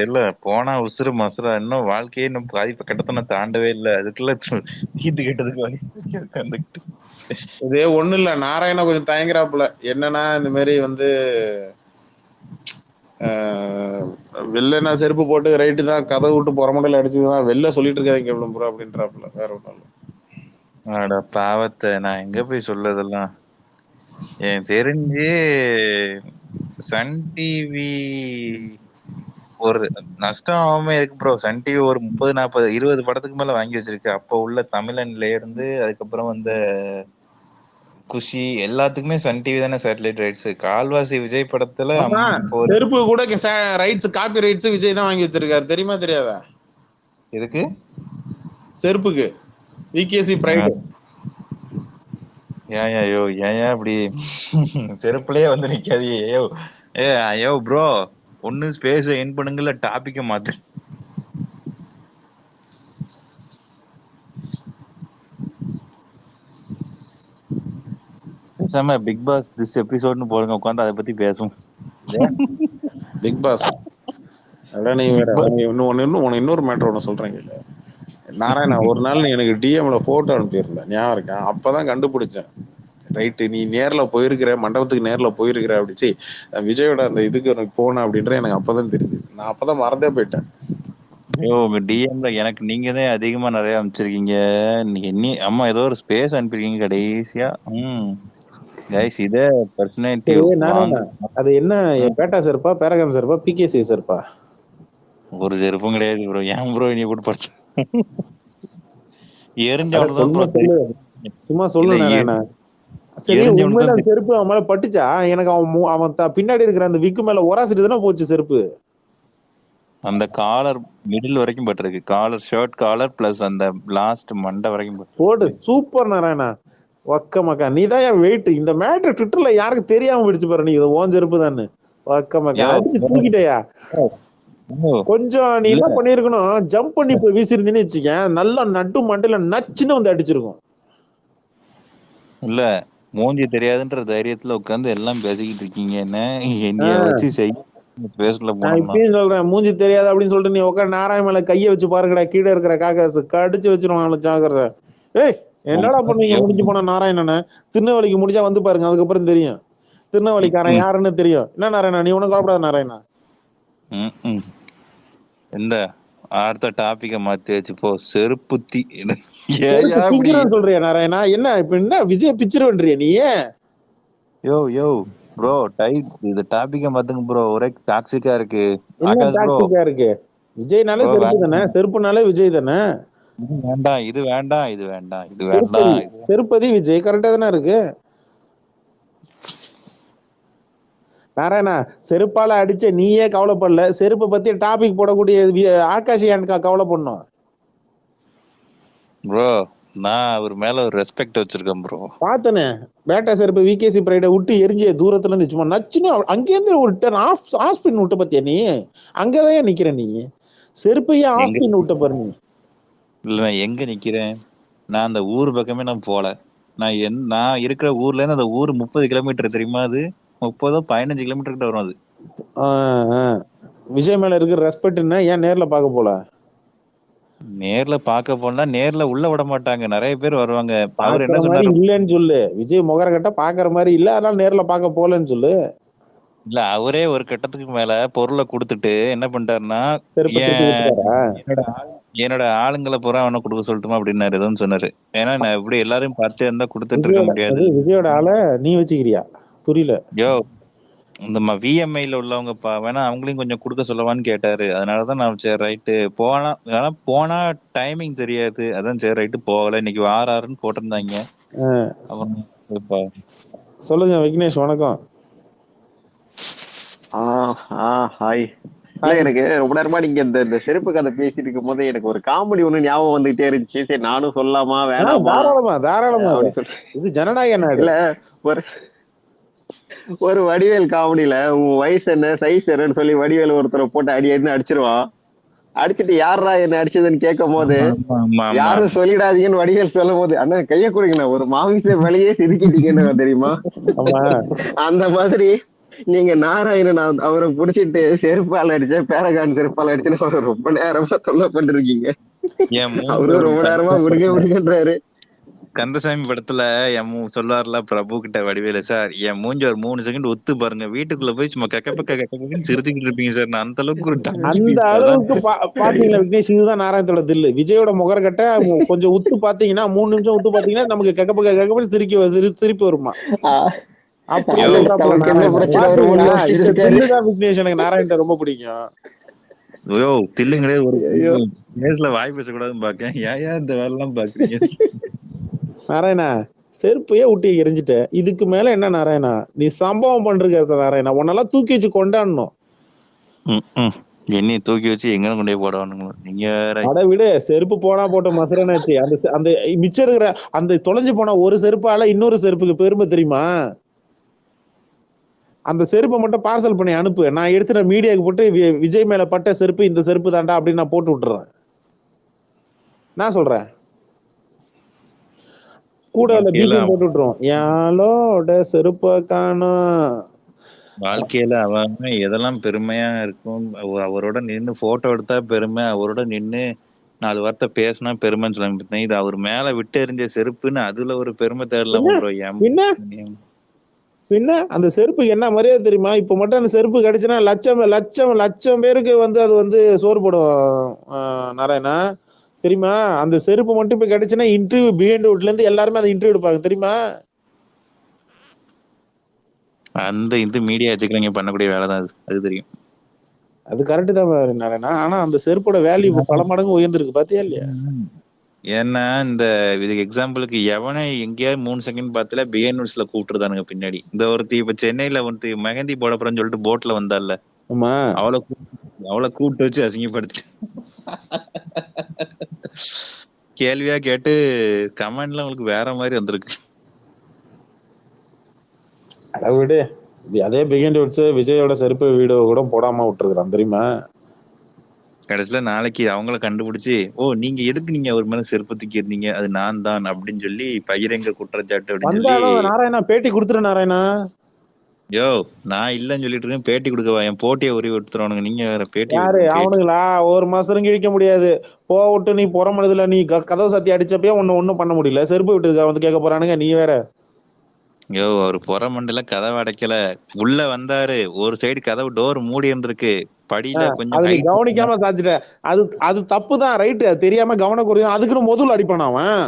இல்ல போனா உசுறு மசுரா. இன்னும் வாழ்க்கையே இன்னும் பாதிப்பு கட்டத்தனை தாண்டவே இல்லை. அதுக்குள்ள தீத்து கேட்டதுக்கு வழி உட்காந்துக்கிட்டு. இதே ஒண்ணு இல்ல, நாராயணா கொஞ்சம் தயங்குறாப்புல. என்னன்னா இந்த மாதிரி வந்து வெளில நான் செருப்பு போட்டு ரைட்டு தான், கதை விட்டு புறமண்டல அடிச்சுதான் வெளில சொல்லிட்டு இருக்காங்க ப்ரோ அப்படின்றாப்புல. வேற ஒன்றும் இல்லை. அட பாவத்தை நான் எங்க போய் சொல்லதெல்லாம். எனக்கு தெரிஞ்சு சன் டிவி ஒரு நஷ்டம் ஆகாம இருக்கு ப்ரோ. சன் டிவி ஒரு 30, 40, 20 படத்துக்கு மேல வாங்கி வச்சிருக்கு. அப்ப உள்ள தமிழன்ல இருந்து அதுக்கப்புறம் வந்த குஷி எல்லாத்துக்குமே சன் டிவி தானே சேட்டலைட் ரைட்ஸ். கால்வாசி விஜய் படத்துல ஆமா, இப்போ ஒரு செருப்பு கூட ரைட்ஸ் காப்பி ரைட்ஸ் விஜய் தான் வாங்கி வச்சிருக்காரு, தெரியுமா தெரியாதா? எதுக்கு செருப்புக்கு விகேசி பிரைடு. ஏன் ஐயோ ஏன் இப்படி செருப்புலயே வந்து நிக்காது. ஐயோ ஐயோ ப்ரோ, ஒன்னு ஸ்பேஸ் என் பண்ணுங்கல, டாபிக்க மாத்து. பேசாம பிக் பாஸ் திஸ் எபிசோட்னு போடுங்க, உட்காந்து அதை பத்தி பேசுவோம். பிக் பாஸ் நீ வேற இன்னொரு மேட்டர் ஒன்று சொல்றேன் இல்ல நாராயணா. ஒரு நாள் நீ எனக்கு டிஎம்ல போட்டோ அனுப்பியிருந்தேன், ஞாபகம் இருக்கேன். அப்பதான் கண்டுபிடிச்சேன், ரைட்டு நீ நேர்ல போயிருக்கிற, மண்டபத்துக்கு நேர்ல போயிருக்கிற. அப்படிச்சு விஜயோட அந்த இதுக்கு எனக்கு போனேன் அப்படின்ற எனக்கு அப்பதான் தெரியுது. நான் அப்பதான் மறந்தே போயிட்டேன். ஐயோ உங்க டிஎம்ல எனக்கு நீங்க தான் அதிகமா நிறைய அனுப்பிச்சிருக்கீங்க. அம்மா ஏதோ ஒரு ஸ்பேஸ் அனுப்பிருக்கீங்க கடைசியா. கைஸ் இத பர்சனாலிட்டி வாங்க. அது என்ன, பேட்டா செருப்பா, பேரகான் செருப்பா, பிகேசி செருப்பா? ஒரு செருப்பும் கிடையாது ப்ரோ. ஏன் ப்ரோ நீ போட்டு படிச்சு எரிஞ்சவனதான் ப்ரோ. சும்மா சொல்லு நாராயணா. சரி, உண்மையில அந்த செருப்பு அவன் மேல பட்டுச்சா? எனக்கு அவன் பின்னாடி இருக்கிற அந்த விக்கு மேல உராசிட்டு தானே போச்சு செருப்பு. அந்த காலர் மிடில் வரைக்கும் பட்டிருக்கு. காலர், ஷர்ட் காலர் பிளஸ் அந்த லாஸ்ட் மண்டை வரைக்கும் போடு. சூப்பர் நாராயணா, ஒக்க மக்கா. நீ தான் என் வெயிட். இந்த மேட்டர் ட்விட்டர்ல யாருக்கு தெரியாம போயிடுச்சு பாரு, நீ ஓன் செருப்பு தானே. ஒக்க மக்கா அடிச்சு தூக்கிட்டயா. கொஞ்சம் நீ என்ன பண்ணிருக்கணும், ஜம்ப் பண்ணி போய் வீசிருந்தீன்னு வச்சுக்க, நல்லா நட்டு மண்டையில நச்சுன்னு வந்து அடிச்சிருக்கும். இல்ல மூஞ்சி தெரியாதுன்ற தைரியத்துல உட்கார்ந்து எல்லாம் பேசிக்கிட்டு இருக்கீங்க. என்ன என்னைய வச்சு ஸ்பேஸ்ல நான் இப்பயும் சொல்றேன், மூஞ்சி தெரியாது அப்படின்னு சொல்லிட்டு நீ உட்காந்து நாராயண மேல கையை வச்சு பாருங்கடா, கீழே இருக்கிற காக்காசு கடிச்சு வச்சிருவாங்க ஜாக்கிரத. ஏய் என்னடா பண்ணீங்க முடிஞ்சு போன நாராயணனை? திருநெல்வேலிக்கு முடிஞ்சா வந்து பாருங்க, அதுக்கப்புறம் தெரியும் திருநெல்வேலிக்காரன் யாருன்னு தெரியும். என்ன நாராயணா, நீ ஒண்ணும் கவலைப்படாத நாராயணா. இந்த அடுத்த டாபிக்க மாத்தி வச்சு போ. செருப்புத்தி சொல்றியா நாராயணா? என்ன இப்ப என்ன விஜய் பிச்சர் பண்றியா நீ? யோ யோ ப்ரோ, டைப் இது டாபிக்க மாத்துங்க ப்ரோ. ஒரே டாக்ஸிக்கா இருக்கு. என்ன டாக்ஸிக்கா இருக்கு? விஜய்னாலே செருப்பு தானே, செருப்புனாலே விஜய் தானே. இது வேண்டாம், இது வேண்டாம், இது வேண்டாம், இது வேண்டாம். செருப்பதி விஜய் கரெக்டா தானே இருக்கு. நாராயணா, செருப்பால அடிச்ச நீயே கவலைப்படல, செருப்பை பத்தி டாபிக் போடக்கூடிய ஆகாஷ் ஏன்கா கவலை பண்ணும்? ப்ரோ நான் அவர் மேல ஒரு ரெஸ்பெக்ட் வச்சிருக்கேன் ப்ரோ. பாத்தனே பேட்டா செருப்பு விகேசி பிரைட விட்டு எரிஞ்ச தூரத்துல இருந்து சும்மா நச்சுன்னு அங்கேருந்து ஒரு டர்ன் ஆஃப் பின் விட்ட பத்தியா நீ? அங்கதான் நிக்கிற நீ, செருப்பையே ஆஃப் பின் விட்ட பாரு நீ. இல்ல நான் எங்க நிக்கிறேன், நான் அந்த ஊர் பக்கமே நான் போல. நான் இருக்கிற ஊர்ல இருந்து அந்த ஊர் 30 கிலோமீட்டர் தெரியுமா? அது 30 15 கிலோமீட்டர் கிட்ட வரும். அது விஜய் மேல இருக்கிற ரெஸ்பெக்ட் என்ன? ஏன் நேர்ல பார்க்க போல? நேர்ல பார்க்க போனா நேர்ல உள்ள விட மாட்டாங்க, நிறைய பேர் வருவாங்க. அவர் என்ன சொன்னாரு, இல்லன்னு சொல்லு. விஜய் முகர கட்ட பாக்குற மாதிரி இல்ல, அதனால நேர்ல பார்க்க போலன்னு சொல்லு. இல்ல அவரே ஒரு கட்டத்துக்கு மேல பொருளை கொடுத்துட்டு என்ன பண்ணிட்டாருன்னா, என்னோட ஆளுங்களை பூரா அவனை கொடுக்க சொல்லட்டுமா அப்படின்னாரு, எதுவும் சொன்னாரு. ஏன்னா நான் இப்படி எல்லாரையும் பார்த்து இருந்தா கொடுத்துட்டு இருக்க முடியாது. விஜயோட ஆளை நீ வச்சுக்கிறியா? புரியல. யோ இந்த விஎம்ஐல உள்ளவங்க வேணா அவங்களையும் கொஞ்சம் கொடுக்க சொல்லவான்னு கேட்டாரு. அதனாலதான் நான் சரி ரைட்டு போனா டைமிங் தெரியாது, அதான் சரி ரைட்டு போகல. இன்னைக்கு வாராருன்னு போட்டிருந்தாங்க. சொல்லுங்க விக்னேஷ், வணக்கம். ஹாய். எனக்கு ரொம்ப நேரமா நீங்க இந்த செருப்பு கதை பேசிட்டு இருக்கும் போது எனக்கு ஒரு காமெடி ஒண்ணு ஞாபகம் வந்துகிட்டே இருந்துச்சு. சரி நானும் சொல்லாமா வேணாமா? தாராளமா. இது ஜனநாயக நாடு. இல்ல ஒரு வடிவேல் காமெடியில உன் வயசு என்ன சைஸ் என்னன்னு சொல்லி வடிவேல் ஒருத்தரை போட்டு அடின்னு அடிச்சிருவான். அடிச்சுட்டு யாரா என்ன அடிச்சதுன்னு கேட்கும் போது யாரும் சொல்லிடாதீங்கன்னு வடிவேல் சொல்லும் போது அண்ணா கைய கொடுங்கண்ணா, ஒரு மாமிச வேலையே சிரிக்கிட்டீங்கன்னு தெரியுமா? அந்த மாதிரி நீங்க நாராயணன் அவரை புடிச்சிட்டு செருப்பால் அடிச்ச, பேரகான் செருப்பால் அடிச்சுன்னு ரொம்ப நேரமா சொல்லப்பட்டிருக்கீங்க. அவரு ரொம்ப நேரமா விடுங்கன்றாரு. கந்தசாமி படத்துல சொல்லுவார்ல பிரபு கிட்ட வடிவேலு, சார் என் மூஞ்சி ஒரு 3 செகண்ட் ஒத்து பாருங்க, வீட்டுக்குள்ள போய் சும்மா கக்கப்பக்கன்னு சிரிச்சுக்கிட்டு இருப்பீங்க சார். நான் அந்த அளவுக்கு ஒரு டம்மி அந்த பீஸ். அதான் அளவுக்கு பாத்தீங்களா விக்னேஷ், இதுதான் நாராயணத்தோட தில்லு. விஜயோட முகரக்கட்ட கொஞ்சம் உத்து பாத்தீங்கன்னா 3 நிமிஷம் உத்து பாத்தீங்கன்னா நமக்கு கக்கப்பக்க சிரிப்பு வருமா, அப்படி யோ சொல்றாப்புல தனக்கு என்ன நாராயணன். பிரச்சனை வருமோன்னு பாத்தீங்களா, யோசிச்சுட்டு இந்த இருக்காரு. தில்லு தான் விக்னேஷ். எனக்கு நாராயணன் ரொம்ப பிடிக்கும். யோ தில்லுங்களே ஒரு ஐயோ பேஸ்ல வாய் பேசக்கூடாதுன்னு பாக்கேன். ஏன் இந்த வேலை எல்லாம் பாக்குறீங்க? நாராயணா, செருப்பையே ஊட்டி எரிஞ்சிட்ட, இதுக்கு மேல என்ன நாராயணா நீ சம்பவம் பண்றது? நாராயணா உன்னெல்லாம் தூக்கி வச்சு கொண்டாடணும். என்னைய தூக்கி வச்சு எங்க கொண்டு போய் போடணுங்களோ நீங்க வேற. அட விடு, செருப்பு போனா போட்ட மசரனாச்சு. அந்த மிச்சம் இருக்கிற அந்த தொலைஞ்சு போன ஒரு செருப்பால இன்னொரு செருப்புக்கு பெருமை தெரியுமா? அந்த செருப்பை மட்டும் பார்சல் பண்ணி அனுப்பு, நான் எடுத்து நான் மீடியாவுக்கு போட்டு விஜய் மேல பட்ட செருப்பு இந்த செருப்பு தாண்டா அப்படின்னு நான் போட்டு விட்டுறேன். நான் சொல்றேன், கூட பிபிஎம் போட்டு விட்டுருவோம், யாழோட செருப்ப காணோம். வாழ்க்கையில அவங்க எதெல்லாம் பெருமையா இருக்கும், அவரோட நின்னு போட்டோ எடுத்தா பெருமை, அவரோட நின்னு 4 வார்த்தை பேசினா பெருமைன்னு சொல்ல, இது அவர் மேல விட்டு எறிஞ்ச செருப்புன்னு அதுல ஒரு பெருமை தேடலாமா ப்ரோ? பின்ன அந்த செருப்புக்கு என்ன மரியாதை தெரியுமா? இப்ப மட்டும் அந்த செருப்பு கிடைச்சுன்னா லட்சம் லட்சம் லட்சம் பேருக்கு வந்து அது வந்து சோறு போடும் நாராயணா, தெரியுமா? அந்த செருப்பு மட்டும் இப்ப கிடைச்சுன்னா இன்டர்வியூ பிஹைண்ட் வுட்ல இருந்து எல்லாருமே அந்த இன்டர்வியூ எடுப்பாங்க, தெரியுமா? அந்த மீடியா வச்சுக்கிறீங்க பண்ணக்கூடிய வேலை தான் அது தெரியும். அது கரெக்ட் தான் நாராயணா. ஆனா அந்த செருப்போட வேல்யூ பல மடங்கு உயர்ந்திருக்கு, பாத்தியா இல்லையா? ஏன்னா இந்த இதுக்கு எக்ஸாம்பிளுக்கு எவனே எங்கேயாவது 3 செகண்ட் பார்த்துல பிஎன் நியூஸ்ல கூப்பிட்டுருதானுங்க பின்னாடி. இந்த ஒருத்தி இப்ப சென்னையில வந்து மெஹந்தி போட போறேன்னு சொல்லிட்டு போட்ல வந்தால, அவளை கூப்பிட்டு வச்சு அசிங்கப்படுத்து கேள்வியா கேட்டு கமெண்ட்ல உங்களுக்கு வேற மாதிரி வந்திருக்கு. விடு, அதே பிகின் வுட்ஸ் விஜயோட செருப்பு வீடியோ கூட போடாம விட்டுருக்கான், தெரியுமா? கடைசியில நாளைக்கு அவங்கள கண்டுபிடிச்சு, ஓ நீங்க எதுக்கு நீங்க அவர் மேல செருப்பு தூக்கி இருந்தீங்க, அது நான் தான் அப்படின்னு சொல்லி பகிரங்க குற்றச்சாட்டு அப்படின்னு சொல்லி. நாராயணா பேட்டி கொடுத்துரு நாராயணா. யோ நான் இல்லன்னு சொல்லிட்டு இருக்கேன், பேட்டி கொடுக்கவா? என் போட்டியை உரி எடுத்துருவானுங்க, நீங்க வேற பேட்டி. யாரு அவனுங்களா? ஒரு மாசம் கிழிக்க முடியாது, விட்டு நீ புறமனதுல நீ கதவு சாத்தி அடிச்சப்பே ஒன்னும் பண்ண முடியல, செருப்பு விட்டுதுக்கா வந்து கேட்க போறானுங்க, நீ வேற. யோ அவர் புறமண்டல கதவை அடைக்கல, உள்ள வந்தாரு, ஒரு சைடு கதவு டோர் மூடி இருந்திருக்கு, படியில கொஞ்சம் கவனிக்காம சாச்சிட்ட, அது தப்பு தான், ரைட்டு, தெரியாம கவனக்குறையும், அதுக்குன்னு முதல்ல அடிப்பான் அவன்.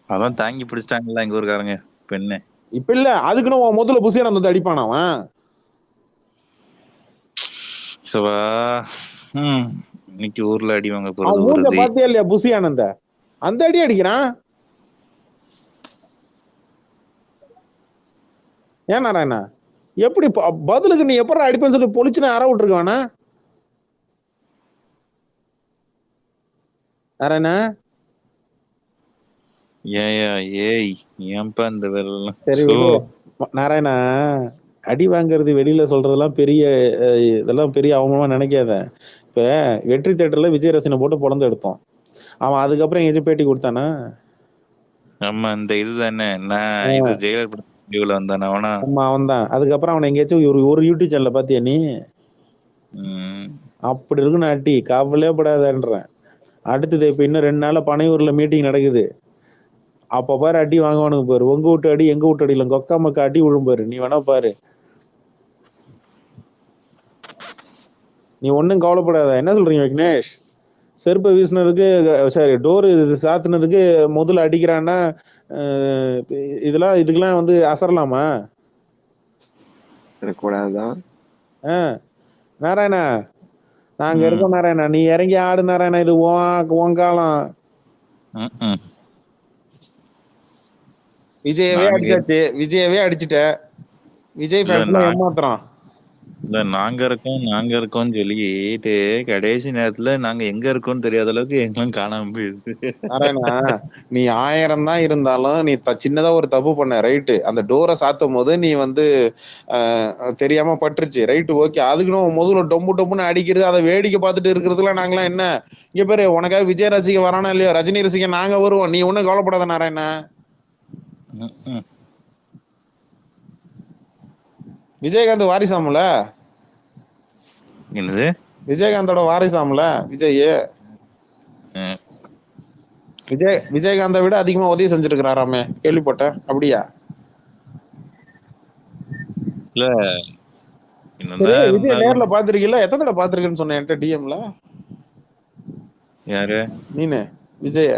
அதான் தாங்கி பிடிச்சிட்டாங்கல்ல எங்க ஊருக்காரங்க பெண்ணு. இப்ப இல்ல, அதுக்குன்னு முதல்ல புசியான வந்து அடிப்பான் அவன். இன்னைக்கு ஊர்ல அடி வாங்க போறது ஊர்ல பாத்தியா இல்லையா புசி ஆனந்த? அந்த அடி அடிக்கிறான். ஏன் நாராயணா, எப்படி பதிலுக்கு நீ எப்படி அடிப்பேன்னு சொல்லி பொலிச்சுன்னு அற விட்டுருக்கானா நாராயணா? ஏய் ஏன்பா இந்த வேலை? சரி நாராயணா, அடி வாங்குறது வெளியில சொல்றதெல்லாம் பெரிய இதெல்லாம் பெரிய அவமானமா நினைக்காத. இப்ப வெற்றி தியேட்டர்ல விஜய் ரசினை போட்டு பொழந்து எடுத்தோம், அவன் அதுக்கப்புறம் எங்கேயும் பேட்டி கொடுத்தானா? ஆமா இந்த இதுதானே, நான் இது ஜெயலலிதா வந்தானே அவனா? ஆமா அவன் தான். அதுக்கப்புறம் அவனை எங்கேயாச்சும் ஒரு யூடியூப் சேனல்ல பாத்தியா நீ? அப்படி இருக்கு நாட்டி, கவலையே படாதன்றேன். அடுத்தது இப்ப இன்னும் 2 நாள்ல பனையூர்ல மீட்டிங் நடக்குது, அப்ப பாரு அடி வாங்குவானுங்க பாரு, உங்க வீட்டு அடி எங்க வீட்டு அடி இல்ல, கொக்கா மக்கா அடி விழும் பாரு, நீ வேணா பாரு. நீ ஒன்னும் கவலைப்படாத. என்ன சொல்றீங்க விக்னேஷ்? செருப்பை வீசினதுக்கு, சரி டோரு சாத்துனதுக்கு முதல்ல அடிக்கிறான்னா இதுக்கெல்லாம் வந்து அசரலாமா? கூடாதுதான். நாராயணா நாங்க இருக்கோம் நாராயணா, நீ இறங்கி ஆடு நாராயணா, இது உன் காலம். விஜயவே அடிச்சாச்சு, விஜயவே அடிச்சுட்ட, விஜய் ஃபேன்ஸ்லாம் ஏமாத்துறான். இல்ல நாங்க இருக்கோம்னு சொல்லிட்டு கடைசி நேரத்துல நாங்க எங்க இருக்கோம்னு தெரியாத அளவுக்கு எங்களும் காணாம போயிருது. நாராயணா, நீ 1000 தான் இருந்தாலும் நீ சின்னதா ஒரு தப்பு பண்ண, ரைட்டு, அந்த டோரை சாத்தும் போது நீ வந்து தெரியாம பட்டுருச்சு, ரைட்டு, ஓகே. அதுக்குன்னு முதல்ல டொம்பு டொம்புன்னு அடிக்கிறது, அதை வேடிக்கை பார்த்துட்டு இருக்கிறதுலாம் நாங்களாம் என்ன? இங்க பேரு உனக்காக விஜய் ரசிகன் வரானா இல்லையோ, ரஜினி ரசிகன் நாங்க வருவோம், நீ ஒன்னும் கவலைப்படாத நாராயணா. விஜயகாந்த் வாரிசாமுல? என்னது? விஜயகாந்தோட வாரிசாமுல விஜய்? விஜயகாந்தை விட அதிகமா உதவி செஞ்சிருக்கிறாராமே கேள்விப்பட்டேன். அப்படியா? இல்ல சரி, என்னதான் விஜய் இருந்தாலும் நேர்ல பாத்திருக்கீங்களா? எத்தனை தடவை பாத்திருக்கேன்னு சொன்னேன் என்கிட்ட டிஎம்ல. யாரு நீனு விஜய